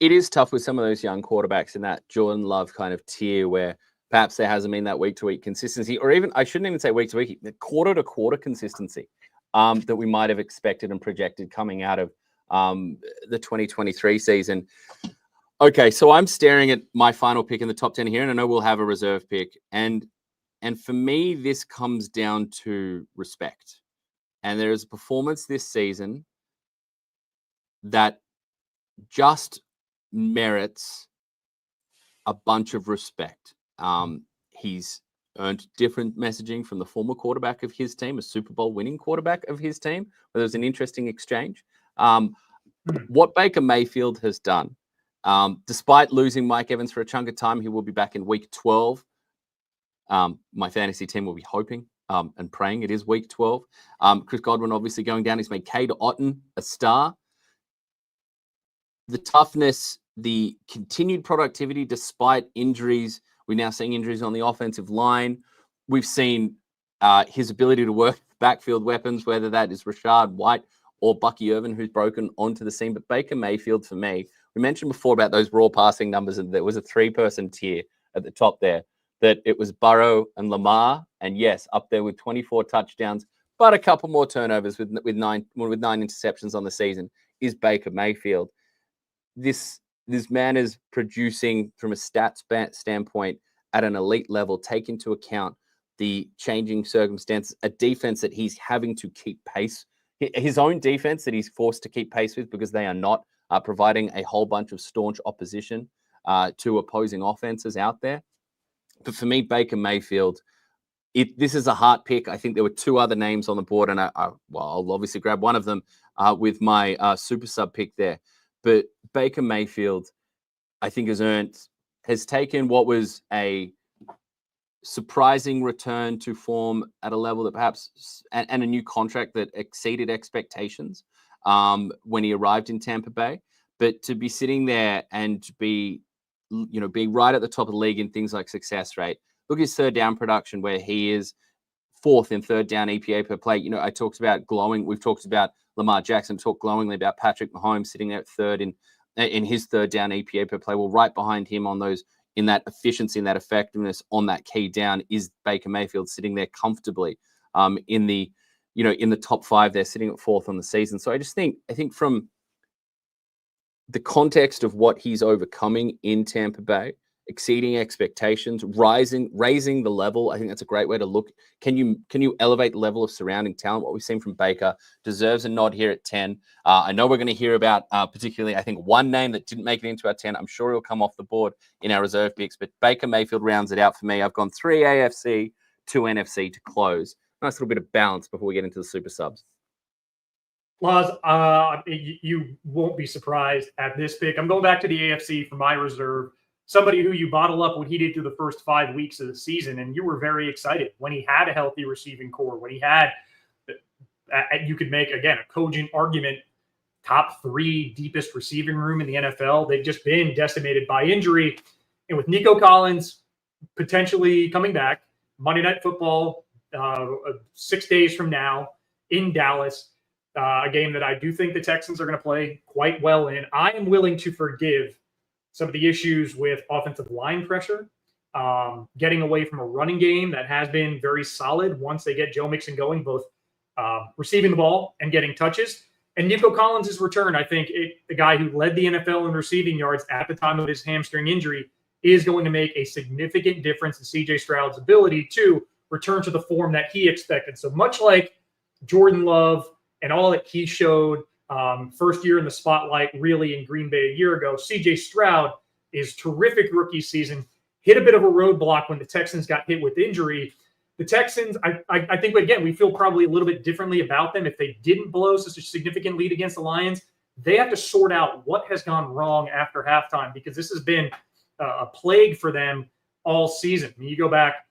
It is tough with some of those young quarterbacks in that Jordan Love kind of tier where perhaps there hasn't been that week-to-week consistency, or even, I shouldn't even say week-to-week, the quarter-to-quarter consistency that we might have expected and projected coming out of the 2023 season. Okay, so I'm staring at my final pick in the top 10 here, and I know we'll have a reserve pick. And for me, this comes down to respect. And there is a performance this season that just merits a bunch of respect. He's earned different messaging from the former quarterback of his team, a Super Bowl winning quarterback of his team, where there was an interesting exchange. What Baker Mayfield has done, despite losing Mike Evans for a chunk of time, he will be back in week 12. My fantasy team will be hoping and praying it is week 12. Chris Godwin obviously going down. He's made Cade Otton a star. The toughness, the continued productivity despite injuries. We're now seeing injuries on the offensive line. We've seen his ability to work backfield weapons, whether that is Rashad White or Bucky Irvin, who's broken onto the scene. But Baker Mayfield, for me, we mentioned before about those raw passing numbers, and there was a 3-person tier at the top there, that it was Burrow and Lamar. And yes, up there with 24 touchdowns, but a couple more turnovers with 9 interceptions on the season is Baker Mayfield. This man is producing from a stats standpoint at an elite level. Take into account the changing circumstances, a defense that he's having to keep pace, his own defense that he's forced to keep pace with because they are not providing a whole bunch of staunch opposition to opposing offenses out there. But for me, Baker Mayfield, this is a heart pick. I think there were 2 other names on the board, and I'll obviously grab one of them with my super sub pick there. But Baker Mayfield, I think, has taken what was a surprising return to form at a level that perhaps, and a new contract that exceeded expectations when he arrived in Tampa Bay. But to be sitting there and to be right at the top of the league in things like success rate. Look at his third down production, where he is 4th in third down EPA per play. I talked about glowing. We've talked about Lamar Jackson, talked glowingly about Patrick Mahomes sitting there at third in his third down EPA per play. Well, right behind him on those, in that efficiency and that effectiveness on that key down, is Baker Mayfield sitting there comfortably in the top 5 there, sitting at 4th on the season. So I think from the context of what he's overcoming in Tampa Bay, exceeding expectations, raising the level. I think that's a great way to look. Can you elevate the level of surrounding talent? What we've seen from Baker deserves a nod here at 10. I know we're going to hear about particularly, I think, one name that didn't make it into our 10. I'm sure he'll come off the board in our reserve picks, but Baker Mayfield rounds it out for me. I've gone 3 AFC, 2 NFC to close. Nice little bit of balance before we get into the super subs. Laz, you won't be surprised at this pick. I'm going back to the AFC for my reserve. Somebody who you bottle up what he did through the first 5 weeks of the season, and you were very excited when he had a healthy receiving core, when he had, you could make, again, a cogent argument, top 3 deepest receiving room in the NFL. They've just been decimated by injury. And with Nico Collins potentially coming back, Monday Night Football, 6 days from now in Dallas, a game that I do think the Texans are going to play quite well in. I am willing to forgive some of the issues with offensive line pressure, getting away from a running game that has been very solid once they get Joe Mixon going, both receiving the ball and getting touches. And Nico Collins' return, I think the guy who led the NFL in receiving yards at the time of his hamstring injury, is going to make a significant difference in C.J. Stroud's ability to return to the form that he expected. So much like Jordan Love and all that he showed first year in the spotlight, really, in Green Bay a year ago, C.J. Stroud is terrific rookie season, hit a bit of a roadblock when the Texans got hit with injury. The Texans, I think, again, we feel probably a little bit differently about them. If they didn't blow such a significant lead against the Lions, they have to sort out what has gone wrong after halftime, because this has been a plague for them all season. I mean, you go back,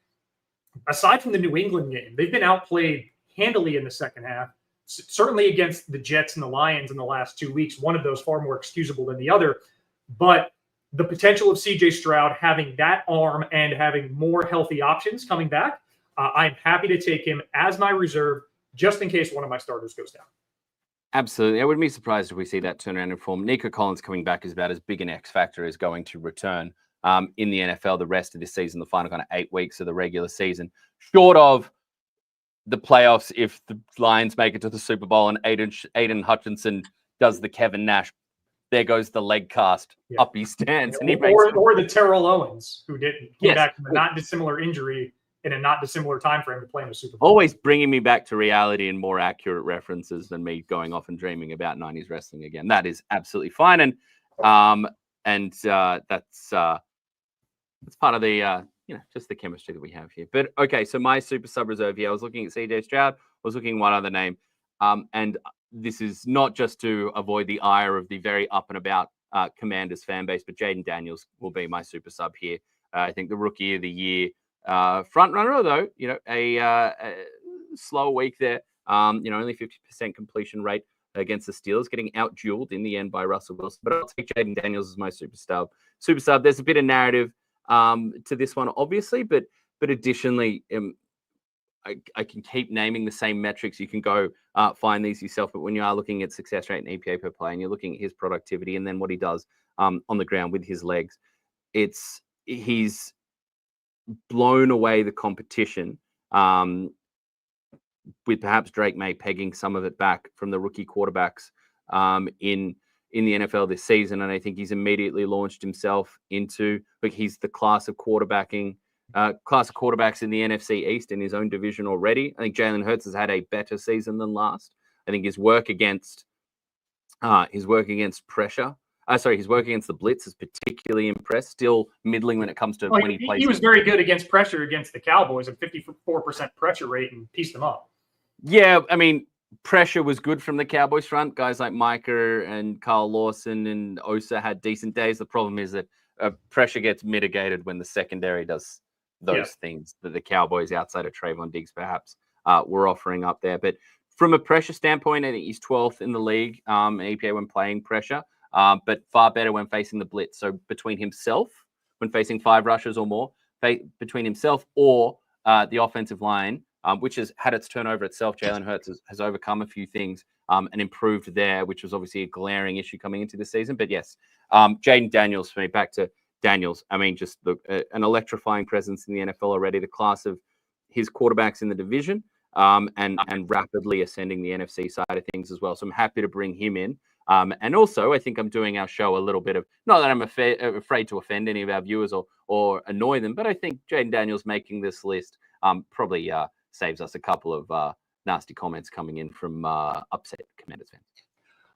aside from the New England game, they've been outplayed handily in the second half certainly against the Jets and the Lions in the last 2 weeks, one of those far more excusable than the other. But the potential of CJ Stroud having that arm and having more healthy options coming back, I'm happy to take him as my reserve just in case one of my starters goes down. Absolutely. I wouldn't be surprised if we see that turnaround in form. Nico Collins coming back is about as big an X factor as going to return in the NFL the rest of this season, the final kind of 8 weeks of the regular season, short of the playoffs if the Lions make it to the Super Bowl and Aiden Hutchinson does the Kevin Nash. There goes the leg cast. Up he stands. And he or the Terrell Owens, who came back from a not dissimilar injury in a not dissimilar time frame to play in the Super Bowl. Always bringing me back to reality and more accurate references than me going off and dreaming about 90s wrestling again. That is absolutely fine. And that's part of the just the chemistry that we have here. But okay, so my super sub reserve here, I was looking at CJ Stroud, I was looking at one other name. And this is not just to avoid the ire of the very up and about Commanders fan base, but Jaden Daniels will be my super sub here. I think the rookie of the year front runner, although, a slow week there. Only 50% completion rate against the Steelers, getting out-dueled in the end by Russell Wilson. But I'll take Jaden Daniels as my super sub. There's a bit of narrative to this one, obviously, but additionally, I can keep naming the same metrics. You can go find these yourself. But when you are looking at success rate and EPA per play, and you're looking at his productivity and then what he does on the ground with his legs, he's blown away the competition, with perhaps Drake May pegging some of it back from the rookie quarterbacks in the NFL this season. And I think he's immediately launched himself into, he's the class of quarterbacks in the NFC East in his own division already. I think Jalen Hurts has had a better season than last. I think his work against pressure. His work against the blitz is particularly impressed. Still middling when it comes to when he plays. He was very good against pressure against the Cowboys, at 54% pressure rate, and pieced them up. Yeah, I mean, pressure was good from the Cowboys front. Guys like Micah and Carl Lawson and Osa had decent days. The problem is that pressure gets mitigated when the secondary does those things that the Cowboys, outside of Trayvon Diggs, perhaps were offering up there. But from a pressure standpoint, I think he's 12th in the league in EPA when playing pressure. But far better when facing the blitz. So between himself, when facing 5 rushes or more, between himself or the offensive line, which has had its turnover itself, Jalen Hurts has overcome a few things and improved there, which was obviously a glaring issue coming into the season. But yes, Jaden Daniels for me, back to Daniels. I mean, just an electrifying presence in the NFL already, the class of his quarterbacks in the division and rapidly ascending the NFC side of things as well. So I'm happy to bring him in. And also, I think I'm doing our show a little bit of, not that I'm afraid to offend any of our viewers or annoy them, but I think Jaden Daniels making this list probably saves us a couple of nasty comments coming in from upset Commanders fans.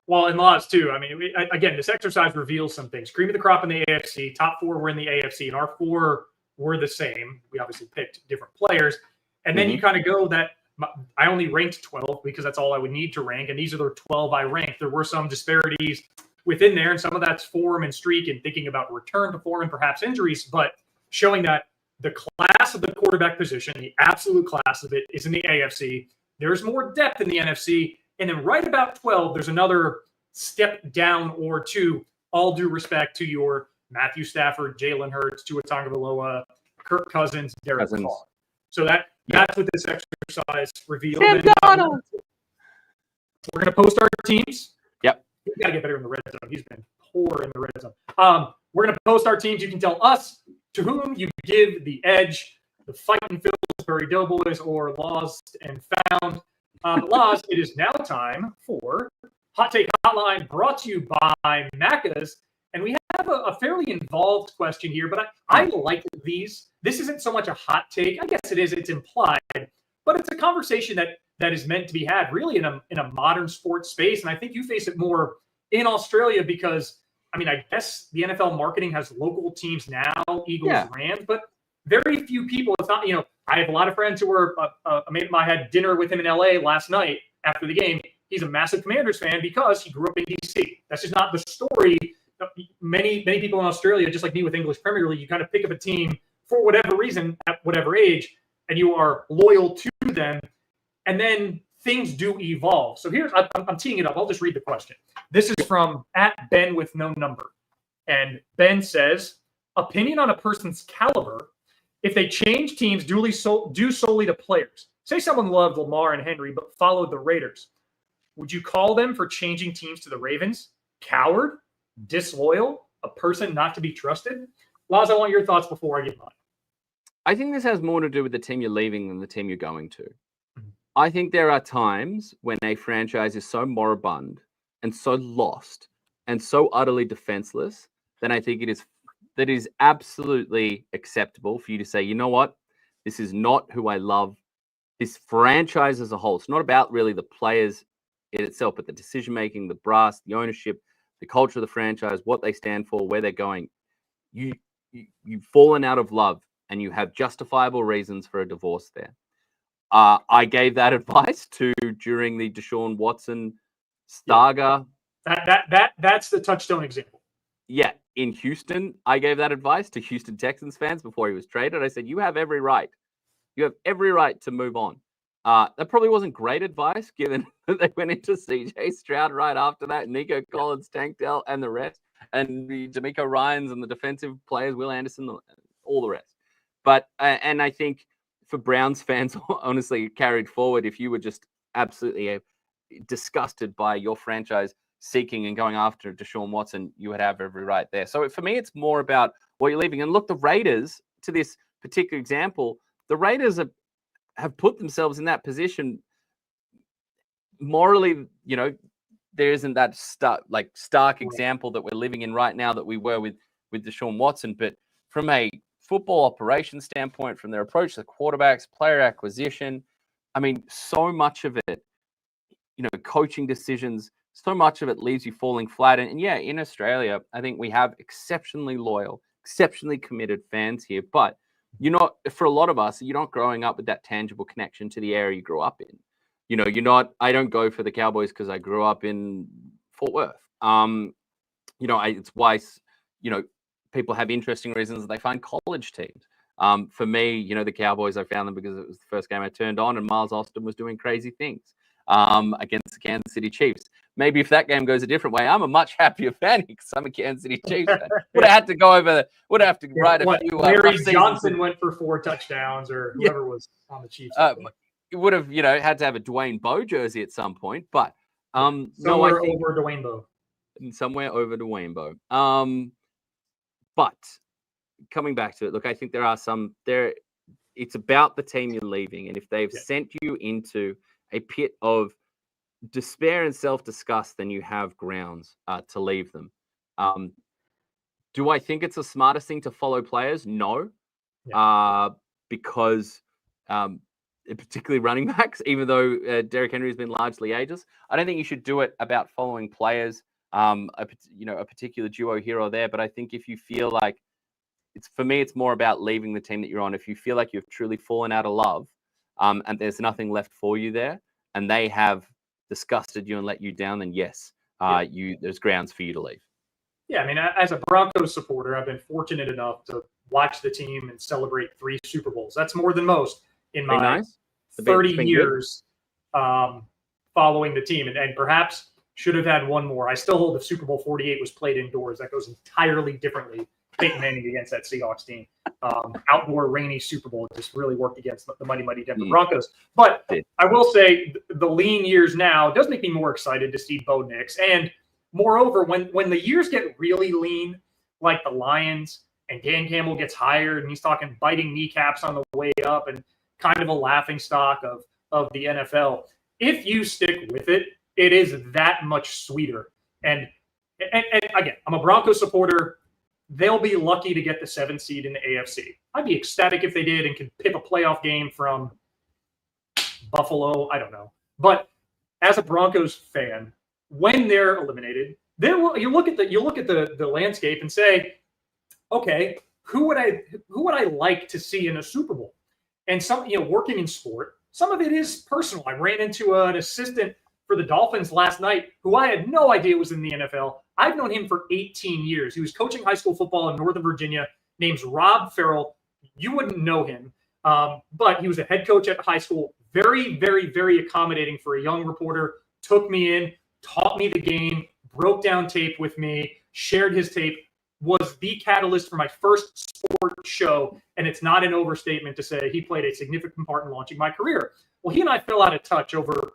Well, and Laws too. I mean, again, this exercise reveals some things. Cream of the crop in the AFC. Top 4 were in the AFC, and our 4 were the same. We obviously picked different players. And then you kind of go that I only ranked 12 because that's all I would need to rank. And these are the 12 I ranked. There were some disparities within there, and some of that's form and streak and thinking about return to form and perhaps injuries, but showing that the class of the quarterback position, the absolute class of it, is in the AFC. There's more depth in the NFC. And then right about 12, there's another step down or two, all due respect to your Matthew Stafford, Jalen Hurts, Tua Tagovailoa, Kirk Cousins, Derek Carr. So that's what this exercise revealed. And, we're going to post our teams. Yep. He's got to get better in the red zone. He's been poor in the red zone. We're going to post our teams. You can tell us to whom you give the edge, the Fighting Pillsbury Doughboys or Lost and Found. Laws, it is now time for Hot Take Hotline, brought to you by Macca's. And we have a fairly involved question here, but I like these. This isn't so much a hot take. I guess it is. It's implied. But it's a conversation that is meant to be had really in a modern sports space. And I think you face it more in Australia because, I mean, I guess the NFL marketing has local teams now, Eagles, Rams, but very few people. It's not, I have a lot of friends who were, a mate of mine had dinner with him in LA last night after the game. He's a massive Commanders fan because he grew up in DC. That's just not the story. Many people in Australia, just like me with English Premier League, you kind of pick up a team for whatever reason at whatever age, and you are loyal to them. And then things do evolve. So I'm teeing it up. I'll just read the question. This is from @Ben with no number. And Ben says, opinion on a person's caliber if they change teams due solely to players. Say someone loved Lamar and Henry but followed the Raiders. Would you call them for changing teams to the Ravens? Coward? Disloyal? A person not to be trusted? Laz, I want your thoughts before I give mine. I think this has more to do with the team you're leaving than the team you're going to. I think there are times when a franchise is so moribund and so lost and so utterly defenseless, then I think it is absolutely acceptable for you to say, you know what? This is not who I love. This franchise as a whole. It's not about really the players in itself, but the decision-making, the brass, the ownership, the culture of the franchise, what they stand for, where they're going. You've fallen out of love and you have justifiable reasons for a divorce there. I gave that advice during the Deshaun Watson saga. That's the touchstone example. Yeah, in Houston, I gave that advice to Houston Texans fans before he was traded. I said, you have every right. You have every right to move on. That probably wasn't great advice, given that they went into CJ Stroud right after that, Nico Collins, Tank Dell, and the rest, and the D'Amico Ryans and the defensive players, Will Anderson, all the rest. But and I think for Browns fans, honestly, carried forward, if you were just absolutely disgusted by your franchise seeking and going after Deshaun Watson, you would have every right there. So for me, it's more about what you're leaving. And look, the Raiders, to this particular example, the Raiders have put themselves in that position morally. You know, there isn't that stark example that we're living in right now that we were with Deshaun Watson. But from a football operation standpoint, from their approach to the quarterbacks, player acquisition, I mean, so much of it, you know, coaching decisions, so much of it leaves you falling flat. And yeah, in Australia, I think we have exceptionally loyal, exceptionally committed fans here. But you're not, for a lot of us, you're not growing up with that tangible connection to the area you grew up in. You know, I don't go for the Cowboys because I grew up in Fort Worth. You know, it's why, you know, people have interesting reasons that they find college teams. For me, you know, the Cowboys, I found them because it was the first game I turned on and Miles Austin was doing crazy things against the Kansas City Chiefs. Maybe if that game goes a different way, I'm a much happier fan because I'm a Kansas City Chiefs fan. Would have had to go over, would have to write a few. Larry Johnson went for 4 touchdowns or whoever was on the Chiefs. It would have, you know, had to have a Dwayne Bowe jersey at some point, but somewhere over Dwayne Bowe. Somewhere over Dwayne Bowe. But coming back to it, look, I think there are some there. It's about the team you're leaving, and if they've sent you into a pit of despair and self-disgust, then you have grounds to leave them. Do I think it's the smartest thing to follow players? No, because particularly running backs, even though Derrick Henry has been largely ageless, I don't think you should do it about following players. A particular duo here or there, but I think if you feel like for me, it's more about leaving the team that you're on. If you feel like you've truly fallen out of love, and there's nothing left for you there, and they have disgusted you and let you down, then yes, there's grounds for you to leave. Yeah, I mean, as a Broncos supporter, I've been fortunate enough to watch the team and celebrate 3 Super Bowls. That's more than most in my 30 years following the team, and perhaps should have had one more. I still hold the Super Bowl 48 was played indoors. That goes entirely differently. Peyton Manning against that Seahawks team. Outdoor rainy Super Bowl just really worked against the mighty Denver Broncos. But I will say the lean years now does make me more excited to see Bo Nix. And moreover, when the years get really lean, like the Lions, and Dan Campbell gets hired and he's talking biting kneecaps on the way up and kind of a laughingstock of the NFL, if you stick with it, it is that much sweeter. And again, I'm a Broncos supporter. They'll be lucky to get the 7th seed in the AFC. I'd be ecstatic if they did and could pick a playoff game from Buffalo. I don't know. But as a Broncos fan, when they're eliminated, you look at the landscape and say, okay, who would I like to see in a Super Bowl? And working in sport, some of it is personal. I ran into an assistant for the Dolphins last night who I had no idea was in the NFL. I've known him for 18 years. He was coaching high school football in Northern Virginia. Name's Rob Farrell. You wouldn't know him, but he was a head coach at high school, very, very, very accommodating for a young reporter, took me in, taught me the game, broke down tape with me, shared his tape, was the catalyst for my first sports show. And it's not an overstatement to say he played a significant part in launching my career. Well, he and I fell out of touch over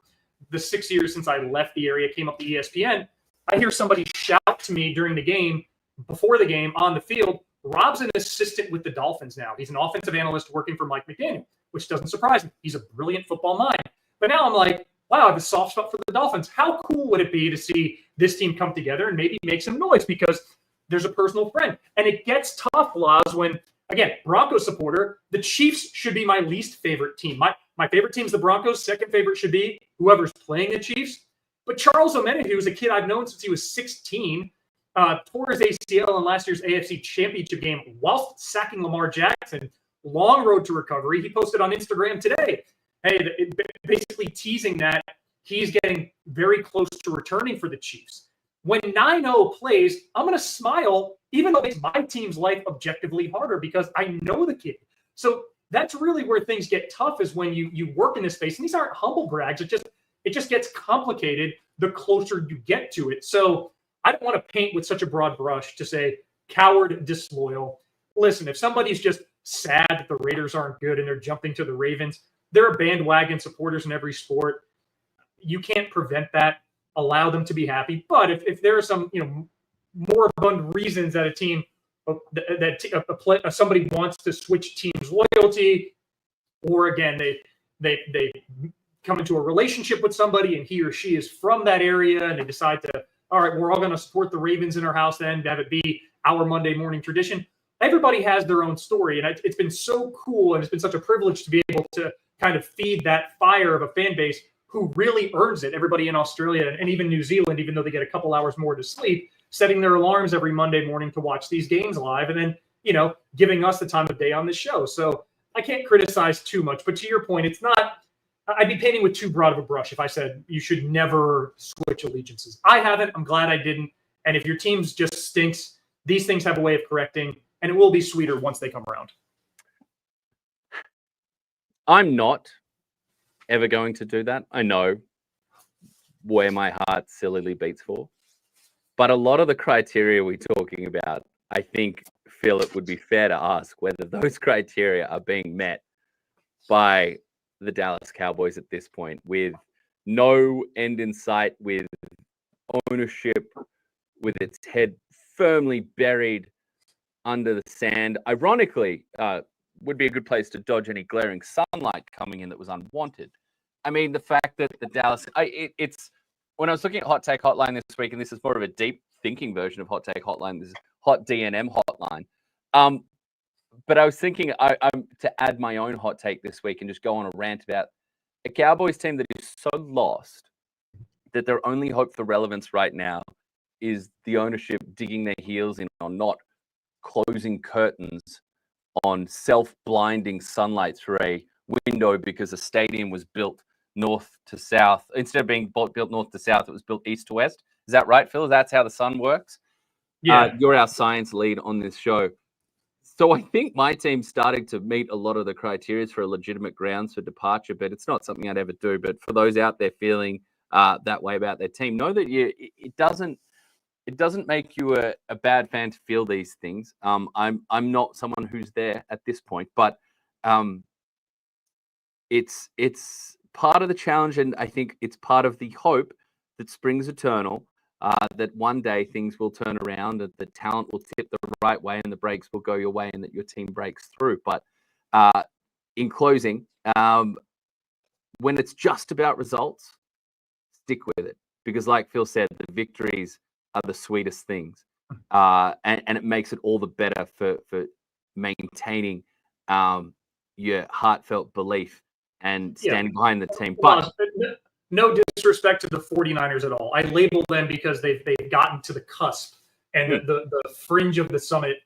the 6 years since I left the area, came up to ESPN. I hear somebody shout to me during the game, before the game, on the field, Rob's an assistant with the Dolphins now. He's an offensive analyst working for Mike McDaniel, which doesn't surprise me. He's a brilliant football mind. But now I'm like, wow, I have a soft spot for the Dolphins. How cool would it be to see this team come together and maybe make some noise because there's a personal friend? And it gets tough, Laz, when, again, Broncos supporter, the Chiefs should be my least favorite team. My favorite team is the Broncos. Second favorite should be whoever's playing the Chiefs. But Charles Omenihu, who's a kid I've known since he was 16, tore his ACL in last year's AFC Championship game whilst sacking Lamar Jackson. Long road to recovery. He posted on Instagram today, basically teasing that he's getting very close to returning for the Chiefs. When 9-0 plays, I'm going to smile, even though it makes my team's life objectively harder because I know the kid. So that's really where things get tough, is when you work in this space. And these aren't humble brags. It just gets complicated the closer you get to it. So I don't want to paint with such a broad brush to say coward, disloyal. Listen, if somebody's just sad that the Raiders aren't good and they're jumping to the Ravens, there are bandwagon supporters in every sport. You can't prevent that. Allow them to be happy. But if there are some, moribund reasons that a team, somebody wants to switch teams' loyalty, or again, they come into a relationship with somebody and he or she is from that area and they decide to, all right, we're all going to support the Ravens in our house then, to have it be our Monday morning tradition. Everybody has their own story. And it's been so cool, and it's been such a privilege to be able to kind of feed that fire of a fan base who really earns it. Everybody in Australia and even New Zealand, even though they get a couple hours more to sleep, setting their alarms every Monday morning to watch these games live, and then, giving us the time of day on the show. So I can't criticize too much. But to your point, it's not, I'd be painting with too broad of a brush if I said you should never switch allegiances. I haven't. I'm glad I didn't. And if your team's just stinks, these things have a way of correcting, and it will be sweeter once they come around. I'm not ever going to do that. I know where my heart sillily beats for. But a lot of the criteria we're talking about, I think, Phil, it would be fair to ask whether those criteria are being met by the Dallas Cowboys at this point, with no end in sight, with ownership, with its head firmly buried under the sand. Ironically, would be a good place to dodge any glaring sunlight coming in that was unwanted. I mean, the fact that the Dallas, it's when I was looking at Hot Take Hotline this week, and this is more of a deep thinking version of Hot Take Hotline, this is Hot DNM Hotline. But I was thinking I'm to add my own hot take this week and just go on a rant about a Cowboys team that is so lost that their only hope for relevance right now is the ownership digging their heels in on not closing curtains on self-blinding sunlight through a window because a stadium was built north to south. Instead of being built north to south, it was built east to west. Is that right, Phil? That's how the sun works? Yeah. You're our science lead on this show. So I think my team's starting to meet a lot of the criteria for legitimate grounds for departure, but it's not something I'd ever do. But for those out there feeling that way about their team, know that it doesn't make you a bad fan to feel these things. I'm not someone who's there at this point, but it's part of the challenge, and I think it's part of the hope that spring's eternal. That one day things will turn around, that the talent will tip the right way and the breaks will go your way and that your team breaks through. But in closing, when it's just about results, stick with it. Because like Phil said, the victories are the sweetest things. And it makes it all the better for maintaining your heartfelt belief and standing behind the team. But no disrespect to the 49ers at all. I label them because they've gotten to the cusp and the fringe of the summit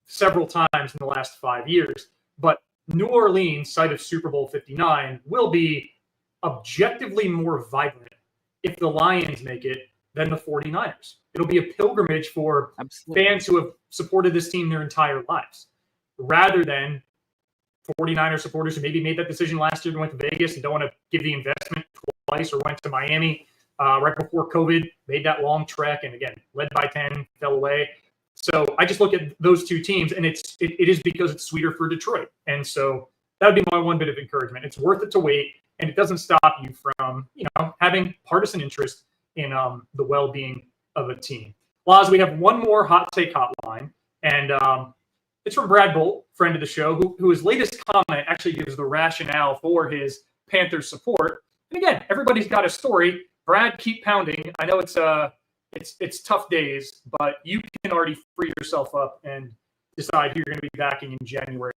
several times in the last 5 years. But New Orleans, site of Super Bowl 59, will be objectively more vibrant if the Lions make it than the 49ers. It'll be a pilgrimage for fans who have supported this team their entire lives, rather than 49er supporters who maybe made that decision last year and went to Vegas and don't want to give the investment twice, or went to Miami right before COVID, made that long trek, and again, led by 10, fell away. So I just look at those two teams, and it is because it's sweeter for Detroit. And so that would be my one bit of encouragement. It's worth it to wait, and it doesn't stop you from, having partisan interest in the well-being of a team. Laz, we have one more hot take hotline, and it's from Brad Bolt, friend of the show, who his latest comment actually gives the rationale for his Panthers support. And again, everybody's got a story. Brad, keep pounding. I know it's tough days, but you can already free yourself up and decide who you're going to be backing in January.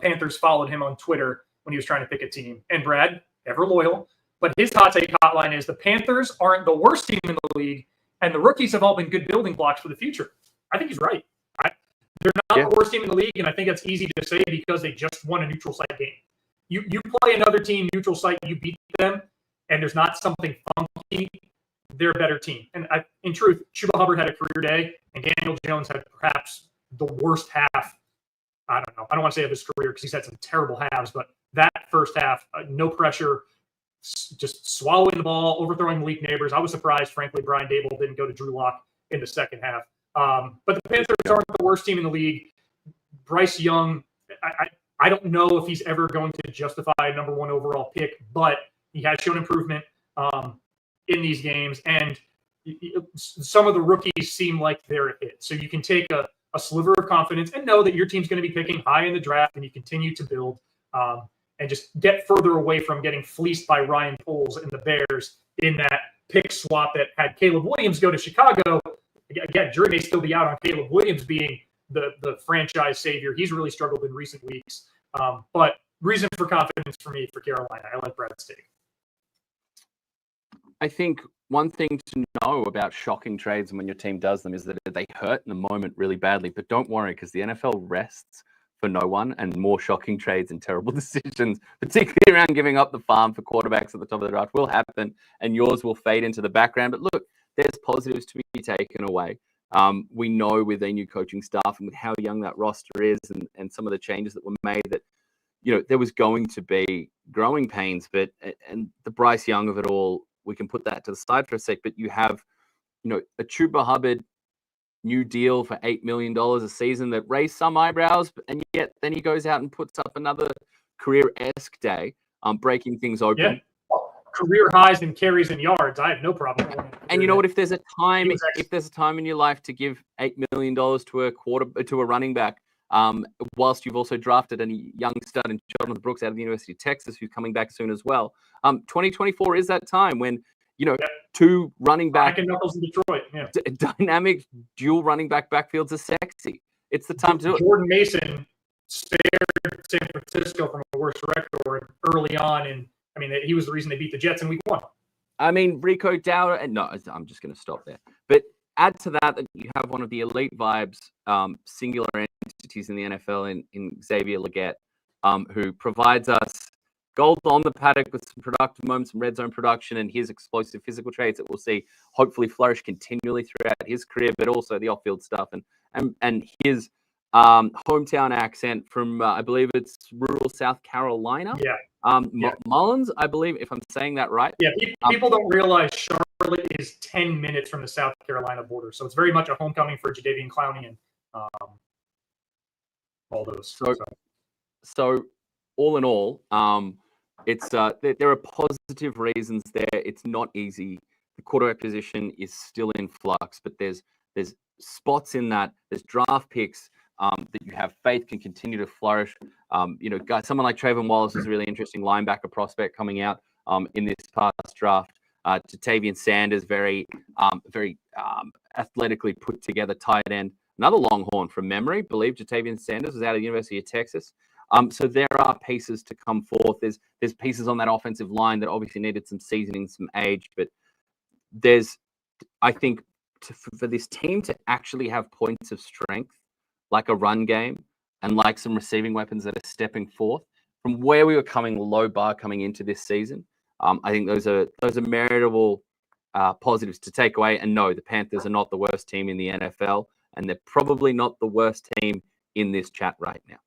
Panthers followed him on Twitter when he was trying to pick a team. And Brad, ever loyal, but his hot take hotline is the Panthers aren't the worst team in the league, and the rookies have all been good building blocks for the future. I think he's right. They're not the worst team in the league, and I think that's easy to say because they just won a neutral site game. You play another team neutral site, you beat them, and there's not something funky, they're a better team. And in truth, Chuba Hubbard had a career day, and Daniel Jones had perhaps the worst half. I don't know. I don't want to say of his career because he's had some terrible halves, but that first half, no pressure, just swallowing the ball, overthrowing Malik Neighbors. I was surprised, frankly, Brian Dable didn't go to Drew Lock in the second half. But the Panthers aren't the worst team in the league. Bryce Young, I don't know if he's ever going to justify a number one overall pick, but he has shown improvement in these games. And some of the rookies seem like they're a hit. So you can take a sliver of confidence and know that your team's going to be picking high in the draft, and you continue to build and just get further away from getting fleeced by Ryan Poles and the Bears in that pick swap that had Caleb Williams go to Chicago. Again, jury may still be out on Caleb Williams being the franchise savior. He's really struggled in recent weeks. But reason for confidence for me for Carolina. I like Brad's take. I think one thing to know about shocking trades and when your team does them is that they hurt in the moment really badly. But don't worry, because the NFL rests for no one, and more shocking trades and terrible decisions, particularly around giving up the farm for quarterbacks at the top of the draft, will happen, and yours will fade into the background. But look, there's positives to be taken away. We know with a new coaching staff and with how young that roster is and some of the changes that were made that, there was going to be growing pains, and the Bryce Young of it all, we can put that to the side for a sec, but you have, a Chuba Hubbard new deal for $8 million a season that raised some eyebrows, and yet then he goes out and puts up another career-esque day, breaking things open. Yeah. Career highs in carries and yards. I have no problem. And you know what? If there's a time in your life to give $8 million to a running back, whilst you've also drafted a young stud in Jonathan Brooks out of the University of Texas, who's coming back soon as well. 2024 is that time when two running back knuckles in Detroit. Yeah. Dynamic dual running back backfields are sexy. It's the time to do it. Jordan Mason spared San Francisco from a worse record early on, and he was the reason they beat the Jets in week 1. Rico Dowdle, and no, I'm just going to stop there. But add to that you have one of the elite vibes, singular entities in the NFL in Xavier Legette, who provides us gold on the paddock with some productive moments, some red zone production, and his explosive physical traits that we'll see hopefully flourish continually throughout his career, but also the off-field stuff and his hometown accent from, I believe it's rural South Carolina. Yeah. Mullins, I believe, if I'm saying that right. Yeah, people don't realize Charlotte is 10 minutes from the South Carolina border, so it's very much a homecoming for Jadeveon Clowney and all those. So all in all, it's there are positive reasons there. It's not easy. The quarterback position is still in flux, but there's spots in that. There's draft picks that you have faith can continue to flourish. Guys, someone like Trayvon Wallace is a really interesting linebacker prospect coming out in this past draft. Jatavian Sanders, very athletically put together tight end. Another Longhorn from memory, I believe Jatavian Sanders was out of the University of Texas. So there are pieces to come forth. There's pieces on that offensive line that obviously needed some seasoning, some age, but I think for this team to actually have points of strength, like a run game and like some receiving weapons that are stepping forth from where we were low bar coming into this season. I think those are meritable positives to take away. And no, the Panthers are not the worst team in the NFL, and they're probably not the worst team in this chat right now.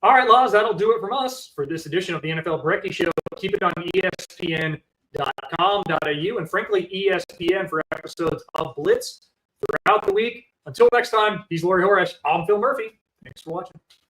All right, Laws, that'll do it from us for this edition of the NFL Brekkie Show. Keep it on ESPN.com.au and, frankly, ESPN for episodes of Blitz throughout the week. Until next time, he's Laurie Horesh. I'm Phil Murphy. Thanks for watching.